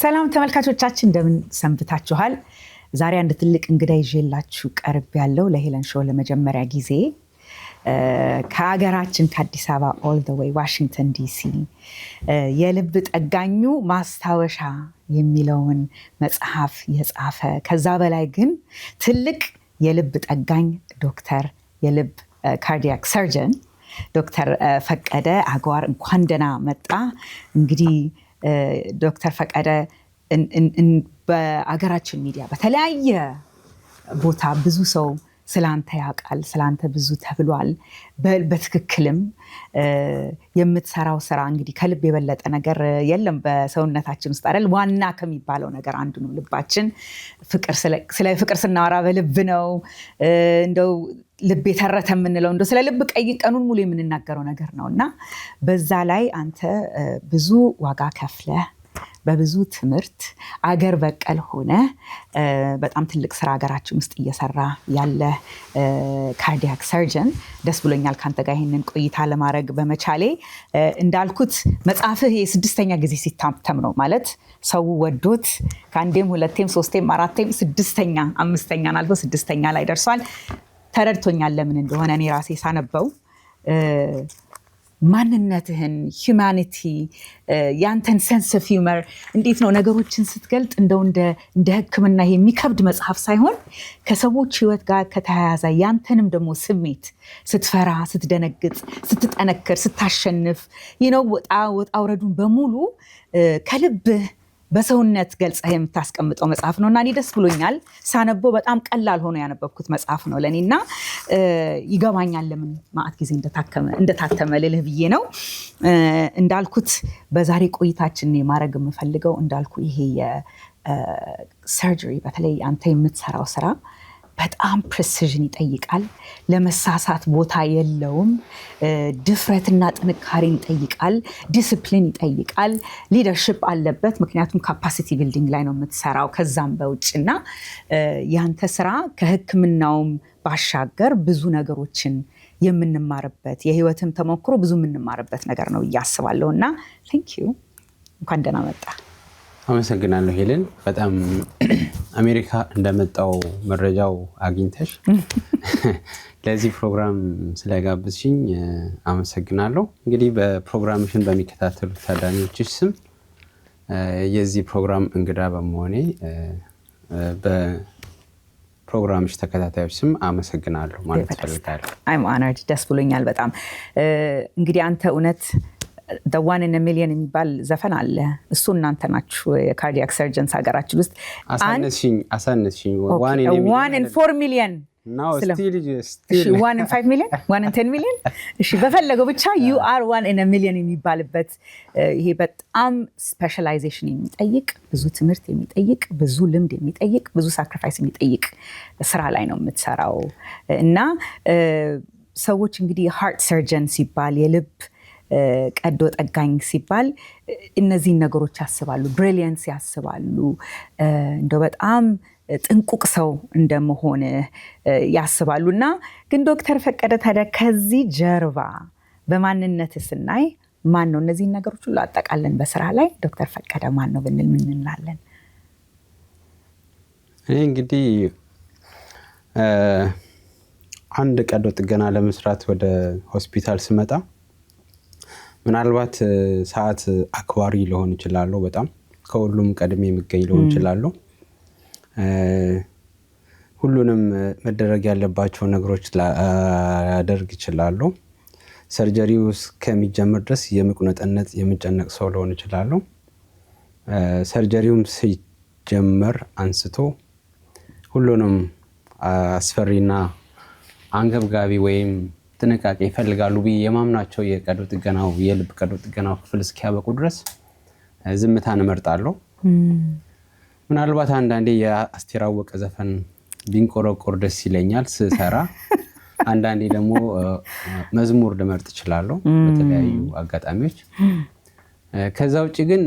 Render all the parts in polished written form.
ሰላም ተመልካቾቻችን እንደምን ሰንብታችኋል? ዛሬ አንድ ትልቅ እንግዳ ይዤላችሁ ቀርብ ያለው ለሄለን ሾው ለመጀመሪያ ጊዜ ከሀገራችን ከአዲስ አበባ ኦል ዘ ዌይ ዋሽንግተን ዲሲ የልብ ጠጋኙ ማስታወሻ የሚለውን መጽሐፍ የጻፈ ከዛ በላይ ግን ትልቅ የልብ ጠጋኝ ዶክተር የልብ ካርዲያክ ሰርጀን ዶክተር ፈቀደ አግዋር እንኳን ደህና መጣ። እንግዲህ ዶክተር ፈቀደ በአገራችን ሚዲያ በተለያየ ቦታ ብዙ ሰው ስላንተ ያውቃል፣ ስላንተ ብዙ ተብሏል። በትክክልም የምትሰራው ስራ እንግዲህ ከልብ የበለጠ ነገር የለም በሰውነታችን ውስጥ አይደል? ዋና ከሚባለው ነገር አንዱ ነው ልባችን። ስለ ፍቅር ስናወራ በልብ ነው። እንደው ልብ የተረተ የምንለው እንደው ስለ ልብ ቀኑን ሙሉ የምንናገረው ነገር ነው እና በዛ ላይ አንተ ብዙ ዋጋ ከፍለህ በብዙ ትምህርት አገር በቀል ሆነ በጣም ትልቅ ስራ ሀገራችን ውስጥ እየሰራ ያለ ካርዲያክ ሰርጀን ደስ ብሎኛል ካንተ ጋር ይሄንን ቆይታ ለማድረግ በመቻሌ። እንዳልኩት መጽሐፍህ የስድስተኛ ጊዜ ሲታተም ነው ማለት ሰው ወዶት ከአንዴም ሁለቴም ሶስቴም አራቴም ስድስተኛ አምስተኛን አልፎ ስድስተኛ ላይ ደርሷል። ተረድቶኛል ለምን እንደሆነ እኔ ራሴ ሳነበው ማንነትህን ሂዩማኒቲ ያንተን ሴንስ ኦፍ ሂውመር እንዴት ነው ነገሮችን ስትገልጥ እንደው እንደ ሕክምና የሚከብድ መጽሐፍ ሳይሆን ከሰዎች ህይወት ጋር ከተያያዘ ያንተንም ደግሞ ስሜት ስትፈራ፣ ስትደነግጥ፣ ስትጠነክር፣ ስታሸንፍ ወጣ ውረዱን በሙሉ ከልብህ በሰውነት ገልጸህ የምታስቀምጠው መጽሐፍ ነው እና እኔ ደስ ብሎኛል ሳነበው። በጣም ቀላል ሆኖ ያነበብኩት መጽሐፍ ነው ለእኔና ይገባኛል ለምን ማዕት ጊዜ እንደታተመ ልልህ ብዬ ነው። እንዳልኩት በዛሬ ቆይታችን ማድረግ የምፈልገው እንዳልኩ ይሄ የሰርጀሪ በተለይ አንተ የምትሰራው ስራ በጣም ፕሬሲዥን ይጠይቃል። ለመሳሳት ቦታ የለውም። ድፍረትና ጥንካሬን ይጠይቃል። ዲስፕሊን ይጠይቃል። ሊደርሽፕ አለበት። ምክንያቱም ካፓሲቲ ቢልዲንግ ላይ ነው የምትሰራው ከዛም በውጭና ያንተ ስራ ከህክምናውም ባሻገር ብዙ ነገሮችን የምንማርበት የህይወትም ተሞክሮ ብዙ የምንማርበት ነገር ነው እያስባለሁ እና ቴንክ ዩ እንኳን ደህና መጣ። አመሰግናለሁ ሄለን። በጣም አሜሪካ እንደመጣው መረጃው አግኝተሽ ለዚህ ፕሮግራም ስለጋብዝሽኝ አመሰግናለሁ። እንግዲህ በፕሮግራምሽን በሚከታተሉ ታዳሚዎችሽ ስም የዚህ ፕሮግራም እንግዳ በመሆኔ በፕሮግራምሽ ተከታታዮች ስም አመሰግናለሁ ማለት ፈልጋለሁ። I'm honored። ደስ ብሎኛል በጣም። እንግዲህ አንተ እውነት the one in a million የሚባል ዘፈን አለ። እሱ እናንተ ናችሁ የካርዲያክ ሰርጀንስ ሀገራችን ውስጥ። አሳነስሽኝ። one in 4 million now still 1 in 5 million 1 in 10 million እሺ በፈለገው ብቻ you are 1 in a million የሚባልበት ይሄ በጣም ስፔሻላይዜሽን የሚጠይቅ ብዙ ትምህርት የሚጠይቅ ብዙ ልምድ የሚጠይቅ ብዙ ሳክሪፋይስ የሚጠይቅ ስራ ላይ ነው የምትሰራው እና ሰዎች እንግዲህ ሃርት ሰርጀን ሲባል የልብ ቀዶ ጠጋኝ ሲባል እነዚህን ነገሮች ያስባሉ፣ ብሪሊየንስ ያስባሉ፣ እንደው በጣም ጥንቁቅ ሰው እንደመሆን ያስባሉ እና ግን ዶክተር ፈቀደ ታዲያ ከዚህ ጀርባ በማንነት ስናይ ማን ነው? እነዚህን ነገሮች ሁሉ አጠቃለን በስራ ላይ ዶክተር ፈቀደ ማን ነው ብንል ምን እንላለን? እኔ እንግዲህ አንድ ቀዶ ጥገና ለመስራት ወደ ሆስፒታል ስመጣ ምናልባት ሰዓት አክባሪ ሊሆን ይችላል፣ በጣም ከሁሉም ቀድሜ የሚገኝ ሊሆን ይችላል። ሁሉንም መደረግ ያለባቸው ነገሮች ላደርግ ይችላል። ሰርጀሪው እስከሚጀምር ድረስ የመቁነጥነት የምጨነቅ ሰው ሊሆን ይችላል። ሰርጀሪውም ሲጀመር አንስቶ ሁሉንም አስፈሪና አንገብጋቢ ወይም ጥንቃቄ ይፈልጋሉ ብዬ የማምናቸው የቀዶ ጥገናው የልብ ቀዶ ጥገናው ክፍል እስኪያበቁ ድረስ ዝምታን እመርጣለሁ። ምናልባት አንዳንዴ የአስቴር አወቀ ዘፈን ቢንቆረቆር ደስ ይለኛል ስሰራ፣ አንዳንዴ ደግሞ መዝሙር ልመርጥ እችላለሁ በተለያዩ አጋጣሚዎች። ከዛ ውጪ ግን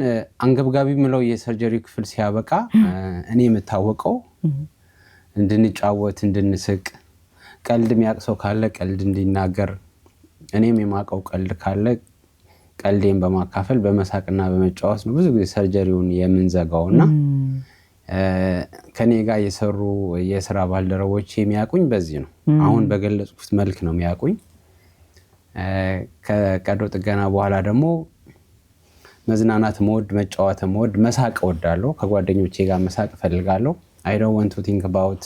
አንገብጋቢ ምለው የሰርጀሪ ክፍል ሲያበቃ እኔ የምታወቀው እንድንጫወት፣ እንድንስቅ፣ ቀልድ የሚያቅሰው ካለ ቀልድ እንዲናገር፣ እኔም የማቀው ቀልድ ካለ ቀልዴን በማካፈል በመሳቅና በመጫወት ነው ብዙ ጊዜ ሰርጀሪውን የምንዘጋውና ከኔ ጋር የሰሩ የሥራ ባልደረቦች የሚያቁኝ በዚህ ነው። አሁን በገለጽኩት መልክ ነው የሚያቁኝ። ከቀዶ ጥገና በኋላ ደግሞ መዝናናት መወድ፣ መጫወት መወድ፣ መሳቅ እወዳለሁ። ከጓደኞቼ ጋር መሳቅ እፈልጋለሁ። I don't want to think about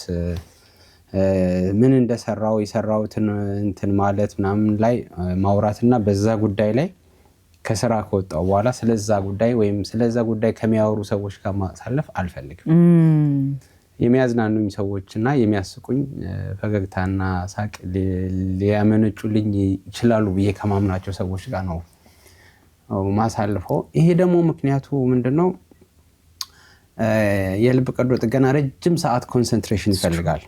ምን እንደሰራው የሰራውትን እንትን ማለት ምናምን ላይ ማውራትና በዛ ጉዳይ ላይ ከስራ ከወጣው በኋላ ስለዛ ጉዳይ ወይም ስለዛ ጉዳይ ከሚያወሩ ሰዎች ጋር ማሳለፍ አልፈልግም። የሚያዝናኑኝ ሰዎችና የሚያስቁኝ ፈገግታና ሳቅ ሊያመነጩልኝ ይችላሉ ብዬ ከማምናቸው ሰዎች ጋር ነው ማሳልፈው። ይሄ ደግሞ ምክንያቱ ምንድነው? የልብ ቀዶ ጥገና ረጅም ሰዓት ኮንሰንትሬሽን ይፈልጋል።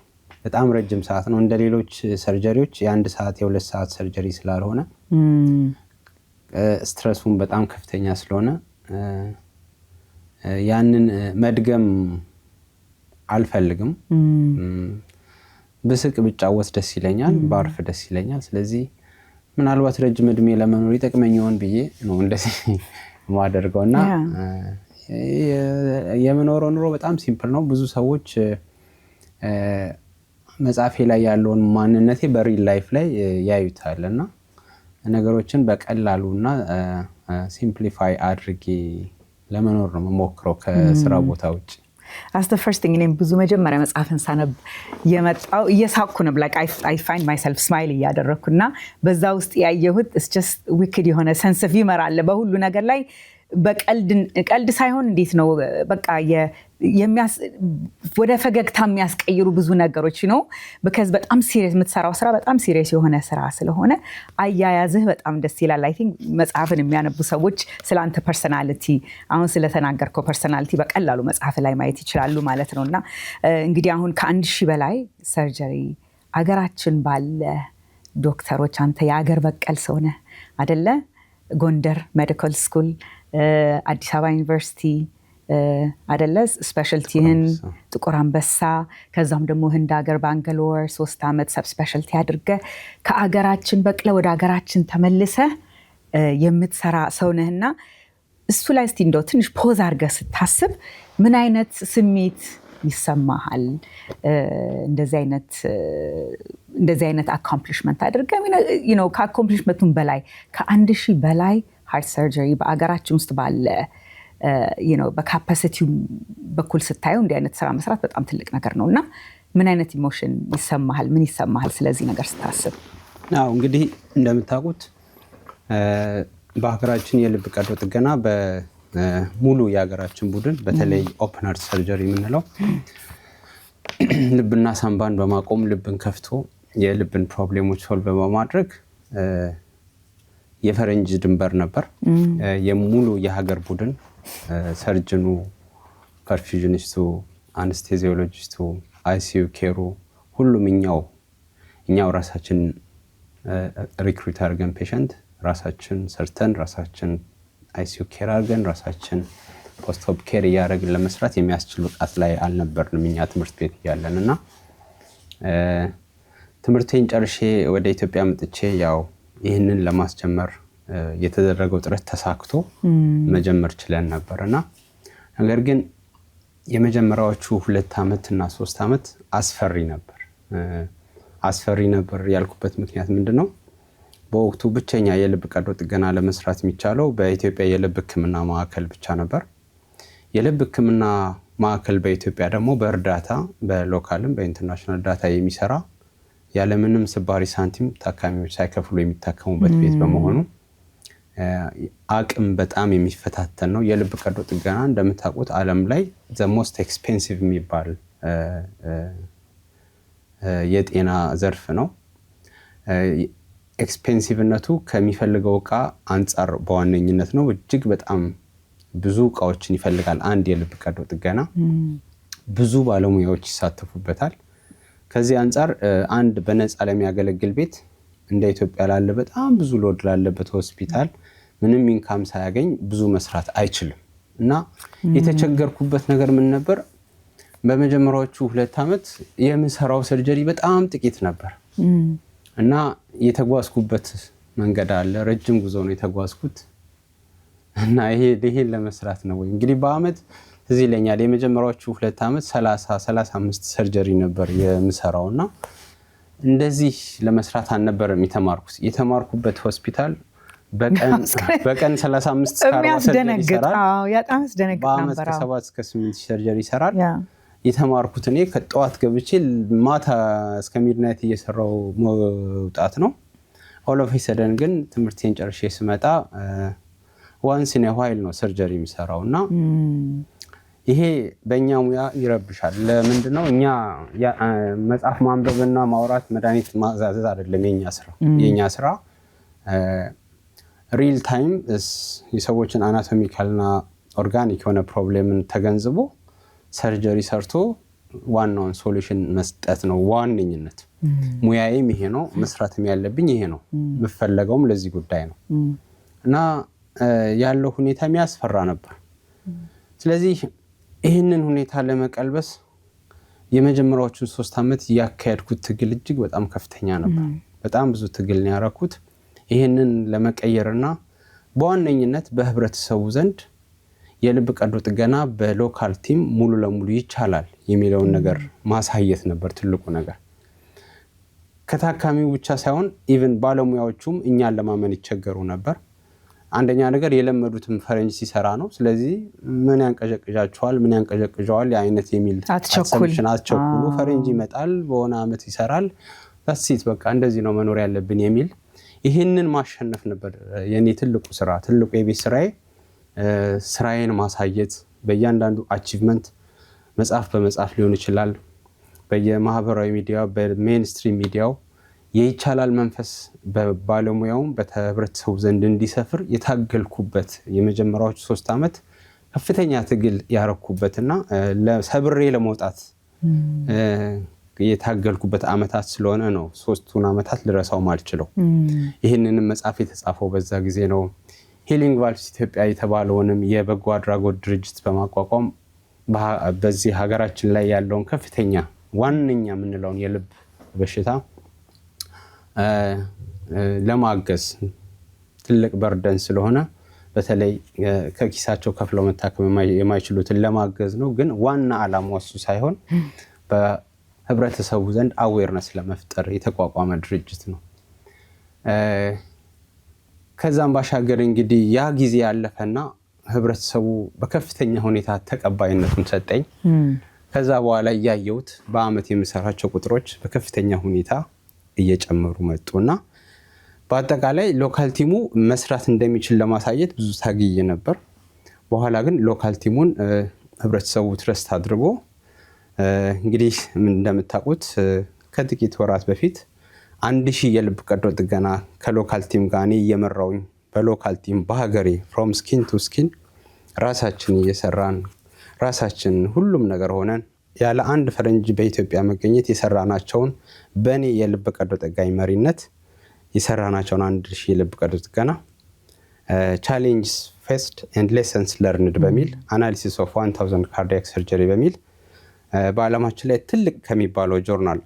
በጣም ረጅም ሰዓት ነው። እንደ ሌሎች ሰርጀሪዎች የ1 ሰዓት የ2 ሰዓት ሰርጀሪ ስላልሆነ ስትረሱም በጣም ከፍተኛ ስለሆነ ያንን መድገም አልፈልግም። ብስቅ ብጫወት ደስ ይለኛል፣ ባርፍ ደስ ይለኛል። ስለዚህ ምናልባት ረጅም እድሜ ለመኖር ይጠቅመኝ ይሆን ብዬ ነው እንደዚህ ማደርገውና የምኖረው ኑሮ በጣም ሲምፕል ነው። ብዙ ሰዎች መጻፌ ላይ ያለውን ማንነቴ በሪል ላይፍ ላይ ያዩታልና ነገሮችን በቀላሉና ሲምፕሊፋይ አድርጌ ለመኖር ነው የምሞክረው ከስራ ቦታ ውጭ። As the first thing እኔም ብዙ መጀመሪያ መጽሐፍን ሳነብ የመጣው እየሳኩ ነው like I find myself smile እያደረኩና በዛ ውስጥ ያየሁት it's just wicked የሆነ sense of humor አለ በሁሉ ነገር ላይ በቀልድ ሳይሆን እንዴት ነው በቃ ወደ ፈገግታ የሚያስቀይሩ ብዙ ነገሮች ነው because በጣም ሲሪየስ የምትሰራው ስራ በጣም ሲሪየስ የሆነ ስራ ስለሆነ አያያዝህ በጣም ደስ ይላል። I think መጽሐፍን የሚያነቡ ሰዎች ስላንተ ፐርሰናሊቲ አሁን ስለተናገርከው ፐርሰናሊቲ በቀላሉ መጽሐፍ ላይ ማየት ይችላሉ ማለት ነውና እንግዲህ አሁን ከ1000 በላይ ሰርጀሪ አገራችን ባለ ዶክተሮች አንተ የአገር በቀል ሰው ነህ አይደለ? ጎንደር ሜዲካል ስኩል አዲስ አበባ ዩኒቨርሲቲ አይደለ? ስፔሻልቲህን ጥቁር አንበሳ ከዛም ደግሞ ህንድ ሀገር ባንጋሎር 3 ዓመት ሰብ ስፔሻልቲ አድርገ ከአገራችን በቅለ ወደ አገራችን ተመልሰ የምትሰራ ሰው ነህና እሱ ላይ እስቲ እንደው ትንሽ ፖዝ አድርገህ ስታስብ ምን አይነት ስሜት ይሰማሃል? እንደዚህ አይነት አኮምፕሊሽመንት አድርገ ከአኮምፕሊሽመንቱም በላይ ከ1000 በላይ ሃርት ሰርጀሪ በአገራችን ውስጥ ባለ በካፓሲቲው በኩል ስታየው እንዲህ አይነት ስራ መስራት በጣም ትልቅ ነገር ነውና ምን አይነት ኢሞሽን ይሰማሃል? ምን ይሰማሃል ስለዚህ ነገር ስታስብ? አዎ እንግዲህ እንደምታውቁት በሀገራችን የልብ ቀዶ ጥገና በሙሉ የሀገራችን ቡድን በተለይ ኦፕን ሃርት ሰርጀሪ የምንለው ልብና ሳምባን በማቆም ልብን ከፍቶ የልብን ፕሮብሌሞች ሶልቭ በማድረግ የፈረንጅ ድንበር ነበር። የሙሉ የሀገር ቡድን ሰርጅኑ፣ ፐርፊዥኒስቱ፣ አንስቴዚዮሎጂስቱ፣ አይሲዩ ኬሩ ሁሉም እኛው ራሳችን ሪክሩት አድርገን ፔሸንት ራሳችን ሰርተን ራሳችን አይሲዩ ኬር አድርገን ራሳችን ፖስት ኦፕ ኬር እያደረግን ለመስራት የሚያስችል ብቃት ላይ አልነበርንም እኛ ትምህርት ቤት እያለንና ትምህርቴን ጨርሼ ወደ ኢትዮጵያ መጥቼ ያው ይህንን ለማስጀመር የተደረገው ጥረት ተሳክቶ መጀመር ችለን ነበርና ነገር ግን የመጀመሪያዎቹ 2 ዓመት እና 3 ዓመት አስፈሪ ነበር ያልኩበት ምክንያት ምንድነው? በወቅቱ ብቸኛ የልብ ቀዶ ጥገና ለመስራት የሚቻለው በኢትዮጵያ የልብ ሕክምና ማዕከል ብቻ ነበር። የልብ ሕክምና ማዕከል በኢትዮጵያ ደግሞ በእርዳታ በሎካልም በኢንተርናሽናል ዳታ የሚሰራ ያለምንም ስባሪ ሳንቲም ታካሚዎች ሳይከፍሉ የሚታከሙበት ቤት በመሆኑ አቅም በጣም የሚፈታተን ነው። የልብ ቀዶ ጥገና እንደምታውቁት ዓለም ላይ the most expensive የሚባል የጤና ዘርፍ ነው። ኤክስፔንሲቭነቱ ከሚፈልገው ዕቃ አንጻር በዋነኝነት ነው። እጅግ በጣም ብዙ ዕቃዎችን ይፈልጋል አንድ የልብ ቀዶ ጥገና። ብዙ ባለሙያዎች ይሳተፉበታል። ከዚህ አንጻር አንድ በነፃ ለሚያገለግል ቤት እንደ ኢትዮጵያ ላለ በጣም ብዙ ሎድ ላለበት ሆስፒታል ምንም ኢንካም ሳያገኝ ብዙ መስራት አይችልም እና የተቸገርኩበት ነገር ምን ነበር? በመጀመሪያዎቹ 2 ዓመት የምሰራው ሰርጀሪ በጣም ጥቂት ነበር እና የተጓዝኩበት መንገድ አለ። ረጅም ጉዞ ነው የተጓዝኩት። እና ይሄን ለመስራት ነው ወይ እንግዲህ በአመት እዚህ ይለኛል የመጀመሪያዎቹ 2 አመት 35 ሰርጀሪ ነበር የምሰራውና እንደዚህ ለመስራት አልነበረም የተማርኩበት ሆስፒታል በቀን 35 ሰርጀሪ ይሰራል። በጣም ያስደነግጥ ነበር። በአመት 7 እስከ 8 ሰርጀሪ ይሰራል። የተማርኩት እኔ ከጠዋት ገብቼ ማታ እስከ ሚድናይት እየሰራው መውጣት ነው። ኦል ኦፍ ሰደን ግን ትምህርቴን ጨርሼ ስመጣ ዋንስ ኢን ዋይል ነው ሰርጀሪ የሚሰራውና ይሄ በእኛ ሙያ ይረብሻል። ለምንድነው እኛ መጽሐፍ ማንበብና ማውራት መድኃኒት ማዛዘዝ አይደለም የኛ ስራ ሪል ታይም የሰዎችን አናቶሚካልና ኦርጋኒክ የሆነ ፕሮብሌምን ተገንዝቦ ሰርጀሪ ሰርቶ ዋናውን ሶሉሽን መስጠት ነው ዋነኝነት። ሙያዬም ይሄ ነው፣ መስራትም ያለብኝ ይሄ ነው፣ የምፈለገውም ለዚህ ጉዳይ ነው እና ያለው ሁኔታ የሚያስፈራ ነበር። ስለዚህ ይህንን ሁኔታ ለመቀልበስ የመጀመሪያዎቹን 3 አመት ያካሄድኩት ትግል እጅግ በጣም ከፍተኛ ነበር። በጣም ብዙ ትግል ነው ያደረኩት ይህንን ለመቀየርና በዋነኝነት በህብረተሰቡ ዘንድ የልብ ቀዶ ጥገና በሎካል ቲም ሙሉ ለሙሉ ይቻላል የሚለውን ነገር ማሳየት ነበር ትልቁ ነገር። ከታካሚው ብቻ ሳይሆን ኢቭን ባለሙያዎቹም እኛን ለማመን ይቸገሩ ነበር። አንደኛ ነገር የለመዱትም ፈረንጅ ሲሰራ ነው። ስለዚህ ምን ያንቀዠቅዣቸዋል ምን ያንቀዠቅዣዋል የአይነት የሚል አትቸኩሉ ፈረንጅ ይመጣል በሆነ አመት ይሰራል ታሲት በቃ እንደዚህ ነው መኖር ያለብን የሚል ይሄንን ማሸነፍ ነበር የኔ ትልቁ የቤት ስራዬን ማሳየት በእያንዳንዱ አቺቭመንት መጽሐፍ በመጽሐፍ ሊሆን ይችላል በየማህበራዊ ሚዲያ በሜንስትሪም ሚዲያው የይቻላል መንፈስ በባለሙያውም በህብረተሰቡ ዘንድ እንዲሰፍር የታገልኩበት የመጀመሪያዎቹ 3 አመት ከፍተኛ ትግል ያረኩበትና ለሰብሬ ለመውጣት የታገልኩበት አመታት ስለሆነ ነው 3ቱን አመታት ልረሳው ማልችለው። ይሄንንም መጽሐፍ የተጻፈው በዛ ጊዜ ነው። ሂሊንግ ቫልቭስ ኢትዮጵያ የተባለውንም የበጎ አድራጎት ድርጅት በማቋቋም በዚህ ሀገራችን ላይ ያለውን ከፍተኛ ዋነኛ የምንለውን የልብ በሽታ ለማገዝ ትልቅ በርደን ስለሆነ በተለይ ከኪሳቸው ከፍለው መታከም የማይችሉትን ለማገዝ ነው። ግን ዋና ዓላማው እሱ ሳይሆን በህብረተሰቡ ዘንድ አዌርነስ ለመፍጠር የተቋቋመ ድርጅት ነው። ከዛም ባሻገር እንግዲህ ያ ጊዜ ያለፈና ህብረተሰቡ በከፍተኛ ሁኔታ ተቀባይነቱን ሰጠኝ። ከዛ በኋላ ያየሁት በአመት የምሰራቸው ቁጥሮች በከፍተኛ ሁኔታ እየጨመሩ መጡና በአጠቃላይ ሎካል ቲሙ መስራት እንደሚችል ለማሳየት ብዙ ታግዬ ነበር። በኋላ ግን ሎካል ቲሙን ህብረተሰቡ ትረስት አድርጎ እንግዲህ እንደምታውቁት ከጥቂት ወራት በፊት 1000 የልብ ቀዶ ጥገና ከሎካል ቲም ጋር እኔ እየመራውኝ በሎካል ቲም በሀገሬ ፍሮም ስኪን ቱ ስኪን ራሳችን እየሰራን ራሳችን ሁሉም ነገር ሆነን ያለ አንድ ፈረንጅ በኢትዮጵያ መገኘት የሰራናቸውን በእኔ የልብ ቀዶ ጥገና መሪነት የሰራናቸውን 1000 የልብ ቀዶ ጥገና ቻሌንጅስ ፌስድ ኤንድ ሌሰንስ ለርንድ በሚል አናሊሲስ ኦፍ 1000 ካርዲያክ ሰርጀሪ በሚል በዓለማችን ላይ ትልቅ ከሚባለው ጆርናል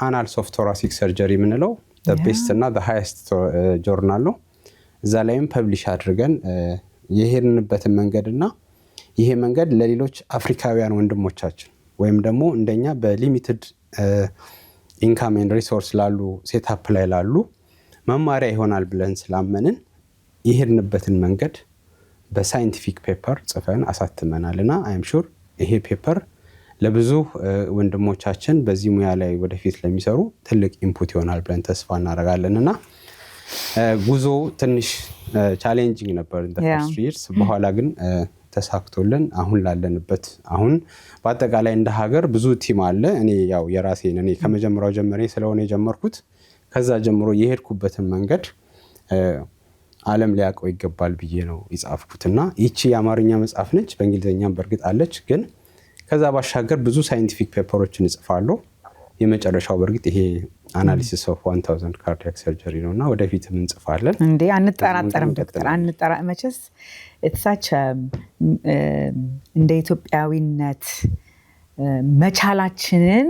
አናልስ ኦፍ ቶራሲክ ሰርጀሪ የምንለው ቤስት እና ሃይስት ጆርናል ነው። እዛ ላይም ፐብሊሽ አድርገን የሄድንበትን መንገድና ይሄ መንገድ ለሌሎች አፍሪካውያን ወንድሞቻችን ወይም ደግሞ እንደኛ በሊሚትድ ኢንካም ኤንድ ሪሶርስ ላሉ ሴትአፕ ላይ ላሉ መማሪያ ይሆናል ብለን ስላመንን የሄድንበትን መንገድ በሳይንቲፊክ ፔፐር ጽፈን አሳትመናልና አይም ሹር ይሄ ፔፐር ለብዙ ወንድሞቻችን በዚህ ሙያ ላይ ወደፊት ለሚሰሩ ትልቅ ኢንፑት ይሆናል ብለን ተስፋ እናደርጋለንና ጉዞ ትንሽ ቻሌንጂንግ ነበር in the first years። በኋላ ግን ተሳክቶልን አሁን ላለንበት አሁን በአጠቃላይ እንደ ሀገር ብዙ ቲም አለ። እኔ ያው የራሴን እኔ ከመጀመሪያው ጀምሬ ስለሆነ የጀመርኩት ከዛ ጀምሮ የሄድኩበትን መንገድ ዓለም ሊያውቀው ይገባል ብዬ ነው የጻፍኩትና ይቺ የአማርኛ መጽሐፍ ነች፣ በእንግሊዘኛም በርግጥ አለች። ግን ከዛ ባሻገር ብዙ ሳይንቲፊክ ፔፐሮችን እጽፋለሁ። የመጨረሻው በርግጥ ይሄ አናሊሲስ ኦፍ 1000 ካርዲያክ ሰርጀሪ ነውና ወደፊትም እንጽፋለን። እንዴ አንጠራጠርም ዶክተር መቼስ እትሳች እንደ ኢትዮጵያዊነት መቻላችንን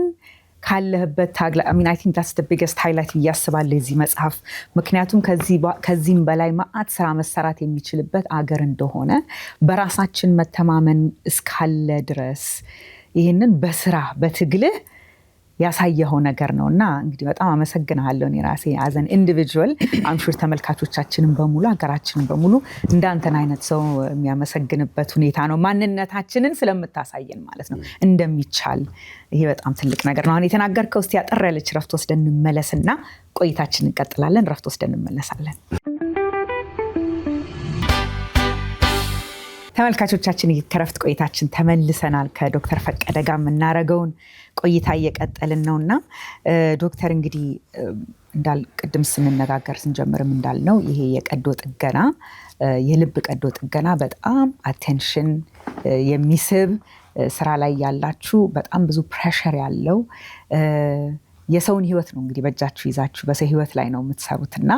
ካለህበት ታግላ I think that's the biggest highlight ያስባል እዚህ መጽሐፍ ምክንያቱም ከዚህም በላይ ማአት ስራ መሰራት የሚችልበት አገር እንደሆነ በራሳችን መተማመን እስካለ ድረስ ይሄንን በስራ በትግልህ ያሳየው ነገር ነውና እንግዲህ በጣም አመሰግናለሁ እኔ ራሴ as an individual I'm sure ተመልካቾቻችንን በሙሉ አገራችንን በሙሉ እንዳንተን አይነት ሰው የሚያመሰግንበት ሁኔታ ነው ማንነታችንን ስለምታሳየን ማለት ነው እንደሚቻል ይሄ በጣም ትልቅ ነገር ነው አሁን የተናገርከው እስቲ ያጠር ያለች ረፍት ወስደን እንመለስና ቆይታችንን እንቀጥላለን ረፍት ወስደን እንመለሳለን ተመልካቾቻችን ከረፍት ቆይታችን ተመልሰናል ከዶክተር ፈቀደ ጋር እናረጋውን ቆይታ እየቀጠልን ነውና ዶክተር እንግዲህ ቅድም ስንነጋገር ስንጀምርም እንዳልነው ይሄ የቀዶ ጥገና የልብ ቀዶ ጥገና በጣም አቴንሽን የሚስብ ስራ ላይ ያላችሁ በጣም ብዙ ፕሬሸር ያለው የሰውን ህይወት ነው እንግዲህ በእጃችሁ ይዛችሁ በሰው ህይወት ላይ ነው የምትሰሩትና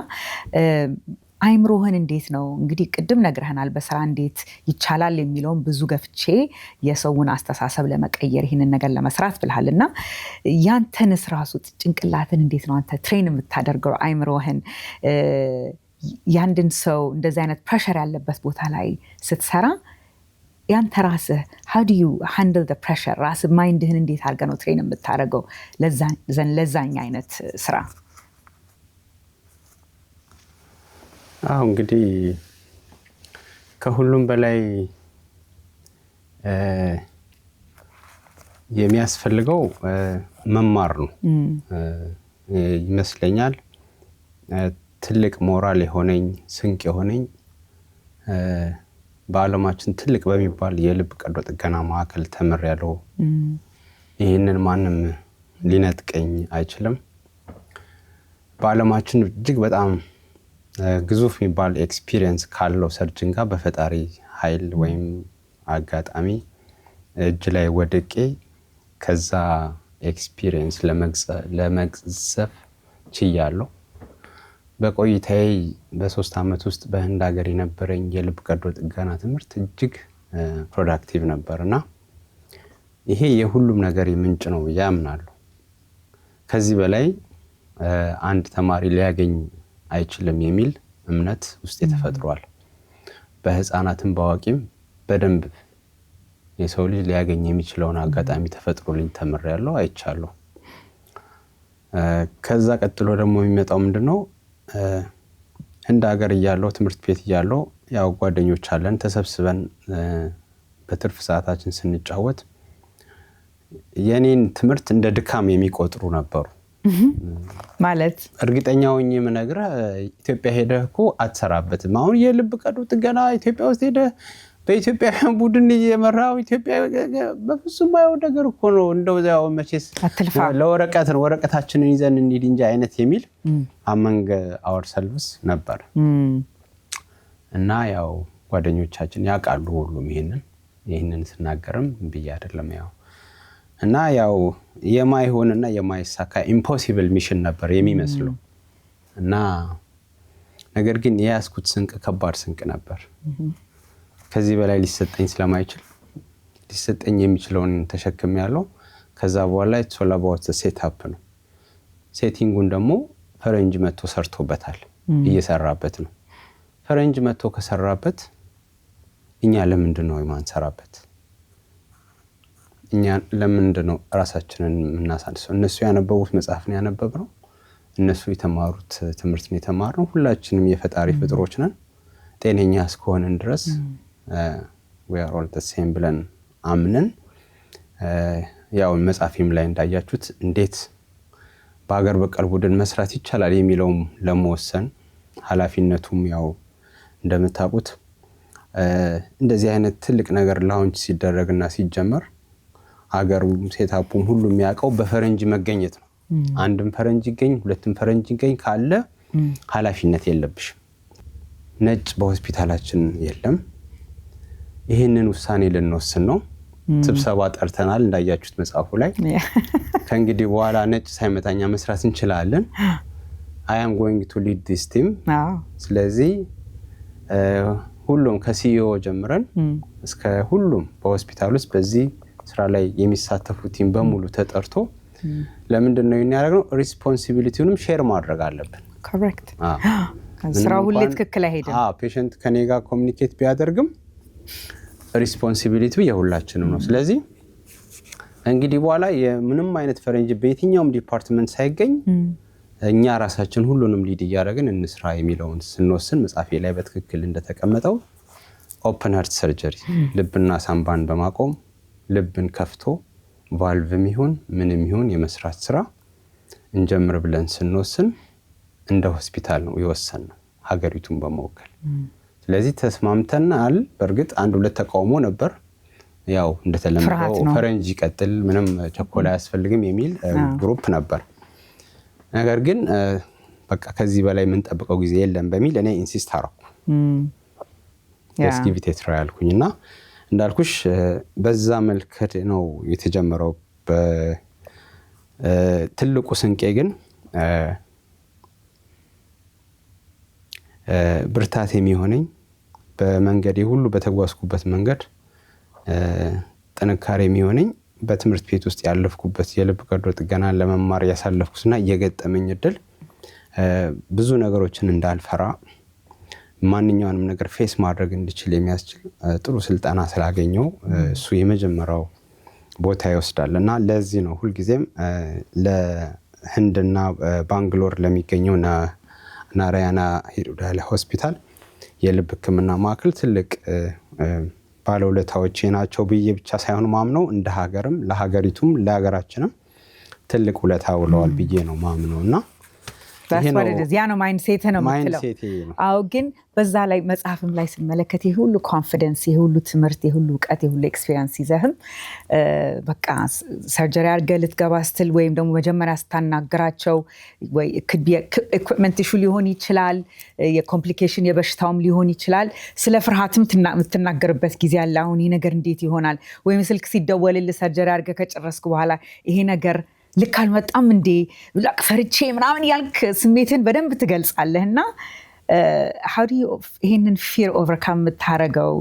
አይምሮህን እንዴት ነው እንግዲህ ቅድም ነግረህናል በስራ እንዴት ይቻላል የሚለውን ብዙ ገፍቼ የሰውን አስተሳሰብ ለመቀየር ይሄንን ነገር ለመስራት ብለሃልና ያንተንስ ራሱ ጭንቅላትን እንዴት ነው አንተ ትሬን የምታደርገው አይምሮህን ያንድን ሰው እንደዚህ አይነት ፕሬሸር ያለበት ቦታ ላይ ስትሰራ ያንተ ራስህ how do you handle the pressure ራስህ ማይንድህን እንዴት አድርገህ ነው ትሬን የምታደርገው ለዛኛ አይነት ስራ እንግዲህ ከሁሉም በላይ የሚያስፈልገው መማር ነው ይመስለኛል ትልቅ ሞራል የሆነኝ ስንቅ የሆነኝ በአለማችን ትልቅ በሚባል የልብ ቀዶ ጥገና ማዕከል ተመርያለሁ ይሄንን ማንም ሊነጥቀኝ አይችልም በአለማችን እጅግ በጣም ግዙፍ የሚባል ኤክስፒሪየንስ ካለው ሰርጅን ጋር በፈጣሪ ኃይል ወይም አጋጣሚ እጅ ላይ ወድቄ ከዛ ኤክስፒሪየንስ ለመግዘፍ ችያለሁ በቆይታዬ በ3 አመት ውስጥ በህንድ ሀገር የነበረኝ የልብ ቀዶ ጥገና ትምህርት እጅግ ፕሮዳክቲቭ ነበርና ይሄ የሁሉም ነገር ምንጭ ነው ያምናለሁ ከዚህ በላይ አንድ ተማሪ ሊያገኝ አይችልም የሚል እምነት ውስጥ ተፈጥሯል በህፃናትም በአዋቂም በደንብ የሰው ልጅ ሊያገኝ የሚችለውን አጋጣሚ ተፈጥሮልኝ ተመረያለሁ አይቻለሁ ከዛ ቀጥሎ ደግሞ የሚመጣው ምንድነው እንደ ሀገር ያለው ትምህርት ቤት ያለው ያው ጓደኞች አለን ተሰብስበን በትርፍ ሰዓታችን ስንጫወት የኔን ትምህርት እንደ ድካም የሚቆጥሩ ነበሩ ማለት እርግጠኛው ሆኜ ምነግራ ኢትዮጵያ ሄደህ እኮ አትሰራበትም አሁን የልብ ቀዶ ጥገና ኢትዮጵያ ውስጥ ሄደህ በኢትዮጵያውያን ቡድን የመራው ኢትዮጵያ በፍጹም አይው ነገር እኮ ነው እንደው ያው መቼስ ለወረቀት ወረቀታችንን ይዘን እንሂድ እንጂ አይነት የሚል አመንገ አወር ሰልቭስ ነበር እና ያው ጓደኞቻችን ያቃሉ ሁሉም ይሄንን ስናገርም ብዬ አይደለም ያው እና ያው የማይሆንና የማይሳካ ኢምፖሲብል ሚሽን ነበር የሚመስለው እና ነገር ግን ያስኩት ስንቅ ከባድ ስንቅ ነበር ከዚህ በላይ ሊሰጠኝ ስለማይችል ሊሰጠኝ የሚችለውን ተሸክም ያለው ከዛ በኋላ it's all about the setup ነው ሴቲንጉን ደግሞ ፈረንጅ መጥቶ ሰርቶበታል እየሰራበት ነው ፈረንጅ መጥቶ ከሰራበት እኛ ለምንድን ነው የማንሰራበት እኛ ለምንድን ነው ራሳችንን እናሳንሰው እነሱ ያነበቡት መጽሐፍ ነው ያነበብነው እነሱ የተማሩት ትምህርት ነው የተማርነው ሁላችንም የፈጣሪ ፍጥሮች ነን ጤነኛ እስከሆነን ድረስ we are all the same ብለን አምነን ያው መጽሐፊም ላይ እንዳያችሁት እንዴት በአገር በቀል ቡድን መስራት ይቻላል የሚለውም ለመወሰን ኃላፊነቱም ያው እንደምታውቁት እንደዚህ አይነት ትልቅ ነገር ላውንች ሲደረግና ሲጀመር አገሩም ሴታፑም ሁሉ የሚያቀው በፈረንጅ መገኘት ነው አንድም ፈረንጅ ይገኝ ሁለትም ፈረንጅ ይገኝ ካለ ኃላፊነት የለብሽ ነጭ በሆስፒታላችን የለም ይሄንን ውሳኔ ልንወስን ነው ስብሰባ ጠርተናል እንዳያችሁት መጽሐፉ ላይ ከእንግዲህ በኋላ ነጭ ሳይመጣኛ መስራት እንችላለን I am going to lead this team ስለዚህ ሁሉም ከሲኢኦ ጀምረን እስከ ሁሉም በሆስፒታል ውስጥ በዚህ ስራ ላይ የሚሳተፉ ቲም በሙሉ ተጠርቶ ለምንድን ነው ያደረግነው? ሪስፖንሲቢሊቲውንም ሼር ማድረግ አለብን። ኮሬክት። ስራው ሁሌ ትክክል አይሄድም። ፔሸንት ከኔ ጋር ኮሚኒኬት ቢያደርግም ሪስፖንሲቢሊቲው የሁላችንም ነው። ስለዚህ እንግዲህ በኋላ የምንም አይነት ፈረንጅ በየትኛውም ዲፓርትመንት ሳይገኝ እኛ ራሳችን ሁሉንም ሊድ እያደረግን እንስራ የሚለውን ስንወስን መጽሐፌ ላይ በትክክል እንደተቀመጠው ኦፕን ሃርት ሰርጀሪ ልብና ሳምባን በማቆም ልብን ከፍቶ ቫልቭም ይሁን ምንም ይሁን የመስራት ስራ እንጀምር ብለን ስንወስን እንደ ሆስፒታል ነው የወሰንነው ሀገሪቱን በመወከል። ስለዚህ ተስማምተናል። በእርግጥ አንድ ሁለት ተቃውሞ ነበር። ያው እንደተለመደው ፈረንጅ ይቀጥል ምንም ቸኮላ አያስፈልግም የሚል ግሩፕ ነበር። ነገር ግን በቃ ከዚህ በላይ ምን ጠብቀው ጊዜ የለም በሚል እኔ ኢንሲስት አደረኩ። ጊቭ ኢት ኤ ትራይ አልኩኝና እንዳልኩሽ በዛ መልክ ነው የተጀመረው። በትልቁ ስንቄ ግን ብርታት የሚሆነኝ በመንገዴ ሁሉ በተጓዝኩበት መንገድ ጥንካሬ የሚሆነኝ በትምህርት ቤት ውስጥ ያለፍኩበት የልብ ቀዶ ጥገና ለመማር ያሳለፍኩትና የገጠመኝ እድል ብዙ ነገሮችን እንዳልፈራ ማንኛውንም ነገር ፌስ ማድረግ እንድችል የሚያስችል ጥሩ ስልጠና ስላገኘው እሱ የመጀመሪያው ቦታ ይወስዳል እና ለዚህ ነው ሁልጊዜም ለህንድና ባንግሎር ለሚገኘው ናራያና ሄሩዳላ ሆስፒታል የልብ ሕክምና ማዕከል ትልቅ ባለውለታዎቼ ናቸው ብዬ ብቻ ሳይሆን ማምነው እንደ ሀገርም ለሀገሪቱም ለሀገራችንም ትልቅ ውለታ ውለዋል ብዬ ነው ማምነውና ያ ነው ማይንድሴት ነው የምትለው። አዎ ግን በዛ ላይ መጽሐፍም ላይ ስመለከት የሁሉ ኮንፊደንስ የሁሉ ትምህርት የሁሉ እውቀት የሁሉ ኤክስፒሪየንስ ይዘህም በቃ ሰርጀሪ አድርገህ ልትገባ ስትል ወይም ደግሞ መጀመሪያ ስታናገራቸው ወይ ኢኩዊፕመንት ኢሹ ሊሆን ይችላል፣ የኮምፕሊኬሽን የበሽታውም ሊሆን ይችላል። ስለ ፍርሃትም የምትናገርበት ጊዜ አለ። አሁን ይሄ ነገር እንዴት ይሆናል? ወይም ስልክ ሲደወልልህ ሰርጀሪ አድርገህ ከጨረስኩ በኋላ ይሄ ነገር ልክ አልመጣም እንዴ ፈርቼ ምናምን ያልክ ስሜትን በደንብ ትገልጻለህ። እና ይሄንን ፊር ኦቨርካም የምታደርገው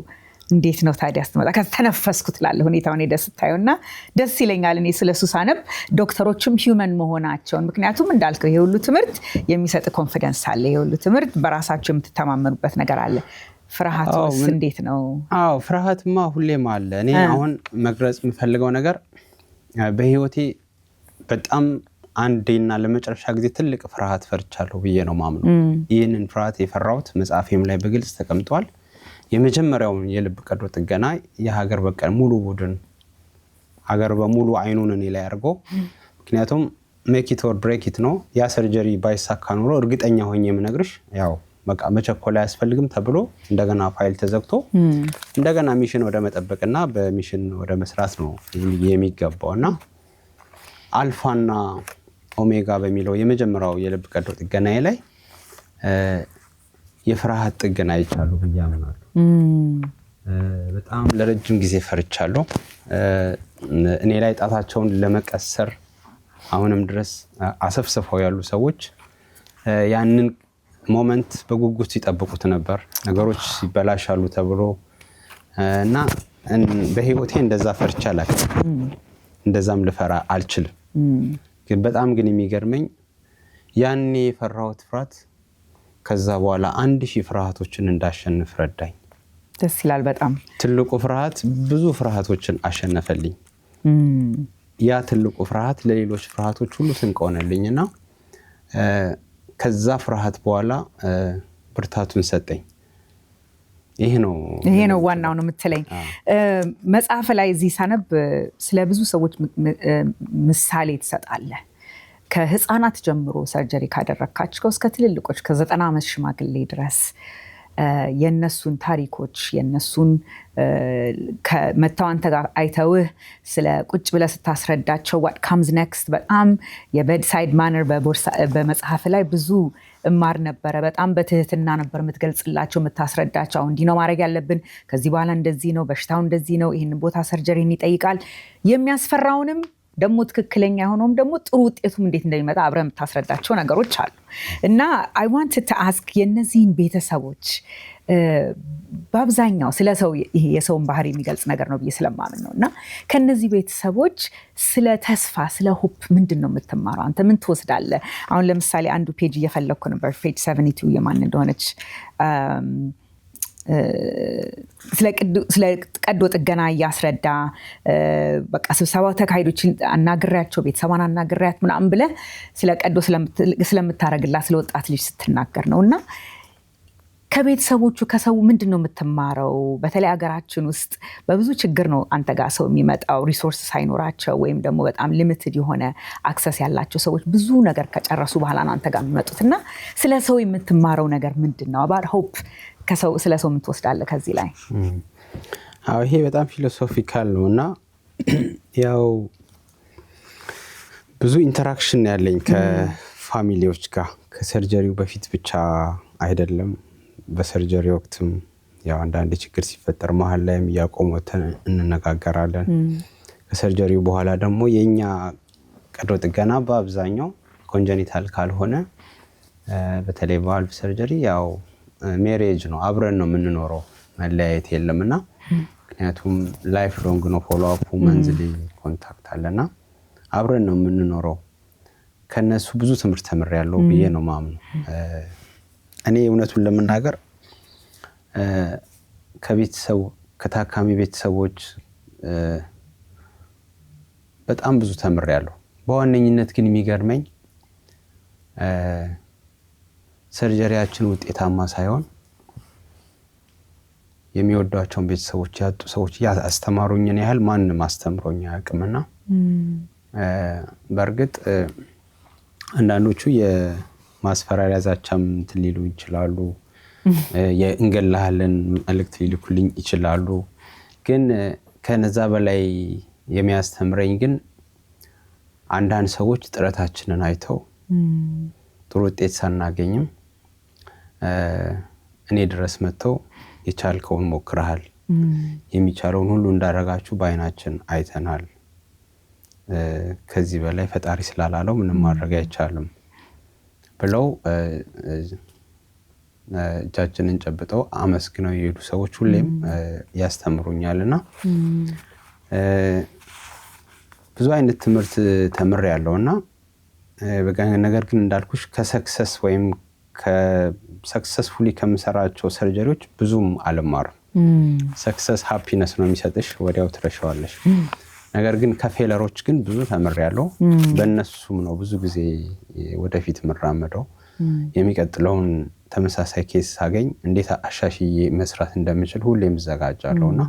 እንዴት ነው ታዲያ? ስትመጣ ከተነፈስኩ ትላለህ ሁኔታውን ሄደህ ስታየው እና ደስ ይለኛል። እኔ ስለሱ ሳነብ ዶክተሮችም ሂውመን መሆናቸውን፣ ምክንያቱም እንዳልከው የሁሉ ትምህርት የሚሰጥ ኮንፊደንስ አለ፣ የሁሉ ትምህርት በራሳቸው የምትተማመኑበት ነገር አለ። ፍርሃትስ እንዴት ነው? አዎ ፍርሃትማ ሁሌም አለ። እኔ አሁን መግለጽ የምፈልገው ነገር በህይወቴ በጣም አንዴና ለመጨረሻ ጊዜ ትልቅ ፍርሃት ፈርቻለሁ ብዬ ነው ማምነው። ይህንን ፍርሃት የፈራሁት መጽሐፌም ላይ በግልጽ ተቀምጧል። የመጀመሪያውን የልብ ቀዶ ጥገና የሀገር በቀል ሙሉ ቡድን ሀገር በሙሉ አይኑን እኔ ላይ አድርጎ፣ ምክንያቱም ሜክ ኢት ኦር ብሬክ ኢት ነው። ያ ሰርጀሪ ባይሳካ ኖሮ እርግጠኛ ሆኜ የምነግርሽ ያው በቃ መቸኮል አያስፈልግም ተብሎ እንደገና ፋይል ተዘግቶ እንደገና ሚሽን ወደ መጠበቅና በሚሽን ወደ መስራት ነው የሚገባውና አልፋና ኦሜጋ በሚለው የመጀመሪያው የልብ ቀዶ ጥገናዬ ላይ የፍርሃት ጥግን አይቻለሁ ብዬ አምናለሁ። በጣም ለረጅም ጊዜ ፈርቻለሁ። እኔ ላይ ጣታቸውን ለመቀሰር አሁንም ድረስ አሰፍስፈው ያሉ ሰዎች ያንን ሞመንት በጉጉት ሲጠብቁት ነበር፣ ነገሮች ይበላሻሉ ተብሎ እና በህይወቴ እንደዛ ፈርቻ አላውቅም። እንደዛም ልፈራ አልችልም። ግን በጣም ግን የሚገርመኝ ያኔ የፈራሁት ፍርሃት ከዛ በኋላ 1000 ፍርሃቶችን እንዳሸንፍ ረዳኝ። ደስ ይላል በጣም። ትልቁ ፍርሃት ብዙ ፍርሃቶችን አሸነፈልኝ። ያ ትልቁ ፍርሃት ለሌሎች ፍርሃቶች ሁሉ ስንቅ ሆነልኝና ከዛ ፍርሃት በኋላ ብርታቱን ሰጠኝ። ይሄ ነው ዋናው ነው የምትለኝ። መጽሐፍ ላይ እዚህ ሳነብ ስለ ብዙ ሰዎች ምሳሌ ትሰጣለህ። ከህፃናት ጀምሮ ሰርጀሪ ካደረካቸው እስከ ትልልቆች ከ90 ዓመት ሽማግሌ ድረስ የነሱን ታሪኮች የነሱን መተው አንተ ጋር አይተውህ ስለ ቁጭ ብለህ ስታስረዳቸው what comes next በጣም የቤድሳይድ ማነር በመጽሐፍ ላይ ብዙ እማር ነበረ። በጣም በትህትና ነበር የምትገልጽላቸው የምታስረዳቸው። አሁን እንዲህ ነው ማድረግ ያለብን፣ ከዚህ በኋላ እንደዚህ ነው፣ በሽታው እንደዚህ ነው፣ ይህን ቦታ ሰርጀሪን ይጠይቃል። የሚያስፈራውንም ደግሞ ትክክለኛ የሆነውም ደግሞ ጥሩ ውጤቱም እንዴት እንደሚመጣ አብረህ የምታስረዳቸው ነገሮች አሉ እና I wanted to ask የነዚህን ቤተሰቦች በአብዛኛው ስለ ሰው ይሄ የሰውን ባህሪ የሚገልጽ ነገር ነው ብዬ ስለማምን ነው። እና ከነዚህ ቤተሰቦች ስለ ተስፋ ስለ ሆፕ ምንድን ነው የምትማረው? አንተ ምን ትወስዳለህ? አሁን ለምሳሌ አንዱ ፔጅ እየፈለግኩ ነበር፣ ፔጅ 72 የማን እንደሆነች ስለ ቀዶ ጥገና እያስረዳ በቃ ስብሰባው ተካሂዶችን አናግሬያቸው ቤተሰቧን አናግሬያት ምናምን ብለህ ስለ ቀዶ ስለምታረግላት ስለ ወጣት ልጅ ስትናገር ነው። እና ከቤተሰቦቹ ከሰው ምንድን ነው የምትማረው? በተለይ ሀገራችን ውስጥ በብዙ ችግር ነው አንተ ጋር ሰው የሚመጣው፣ ሪሶርስ ሳይኖራቸው ወይም ደግሞ በጣም ሊሚትድ የሆነ አክሰስ ያላቸው ሰዎች ብዙ ነገር ከጨረሱ በኋላ ነው አንተ ጋር የሚመጡት። እና ስለ ሰው የምትማረው ነገር ምንድን ነው? አባር ሆፕ ስለ ሰው የምትወስዳለህ ከዚህ ላይ? አዎ ይሄ በጣም ፊሎሶፊካል ነው እና ያው ብዙ ኢንተራክሽን ያለኝ ከፋሚሊዎች ጋር ከሰርጀሪው በፊት ብቻ አይደለም፣ በሰርጀሪ ወቅትም ያው አንዳንድ ችግር ሲፈጠር መሀል ላይም እያቆመን እንነጋገራለን። ከሰርጀሪው በኋላ ደግሞ የኛ ቀዶ ጥገና በአብዛኛው ኮንጀኒታል ካልሆነ በተለይ ቫልቭ ሰርጀሪ ያው ሜሬጅ ነው፣ አብረን ነው የምንኖረው፣ መለያየት የለምና ምክንያቱም ላይፍ ሎንግ ነው ፎሎ አፑ፣ መንዝሊ ኮንታክት አለና አብረን ነው የምንኖረው። ከነሱ ብዙ ትምህርት ተምሬያለሁ ብዬ ነው ማምነው። እኔ እውነቱን ለመናገር ከታካሚ ቤተሰቦች በጣም ብዙ ተምሬያለሁ። በዋነኝነት ግን የሚገርመኝ ሰርጀሪያችን ውጤታማ ሳይሆን የሚወዷቸውን ቤተሰቦች ያጡ ሰዎች ያስተማሩኝን ያህል ማንም አስተምሮኝ አያውቅምና በእርግጥ አንዳንዶቹ የማስፈራሪያ ዛቻም እንትን ሊሉ ይችላሉ፣ የእንገላሃለን መልእክት ሊልኩልኝ ይችላሉ። ግን ከነዛ በላይ የሚያስተምረኝ ግን አንዳንድ ሰዎች ጥረታችንን አይተው ጥሩ ውጤት ሳናገኝም እኔ ድረስ መጥተው የቻልከውን ሞክረሃል፣ የሚቻለውን ሁሉ እንዳደረጋችሁ በአይናችን አይተናል፣ ከዚህ በላይ ፈጣሪ ስላላለው ምንም ማድረግ አይቻልም ብለው እጃችንን ጨብጠው አመስግነው የሄዱ ሰዎች ሁሌም ያስተምሩኛልና ብዙ አይነት ትምህርት ተምሬያለሁና ነገር ግን እንዳልኩሽ ከሰክሰስ ወይም ከሰክሰስፉሊ ከምሰራቸው ሰርጀሪዎች ብዙም አልማርም። ሰክሰስ ሃፒነስ ነው የሚሰጥሽ፣ ወዲያው ትረሻዋለሽ። ነገር ግን ከፌለሮች ግን ብዙ ተምሬያለሁ። በእነሱም ነው ብዙ ጊዜ ወደፊት የምራመደው። የሚቀጥለውን ተመሳሳይ ኬስ ሳገኝ እንዴት አሻሽዬ መስራት እንደምችል ሁሌም እዘጋጃለሁና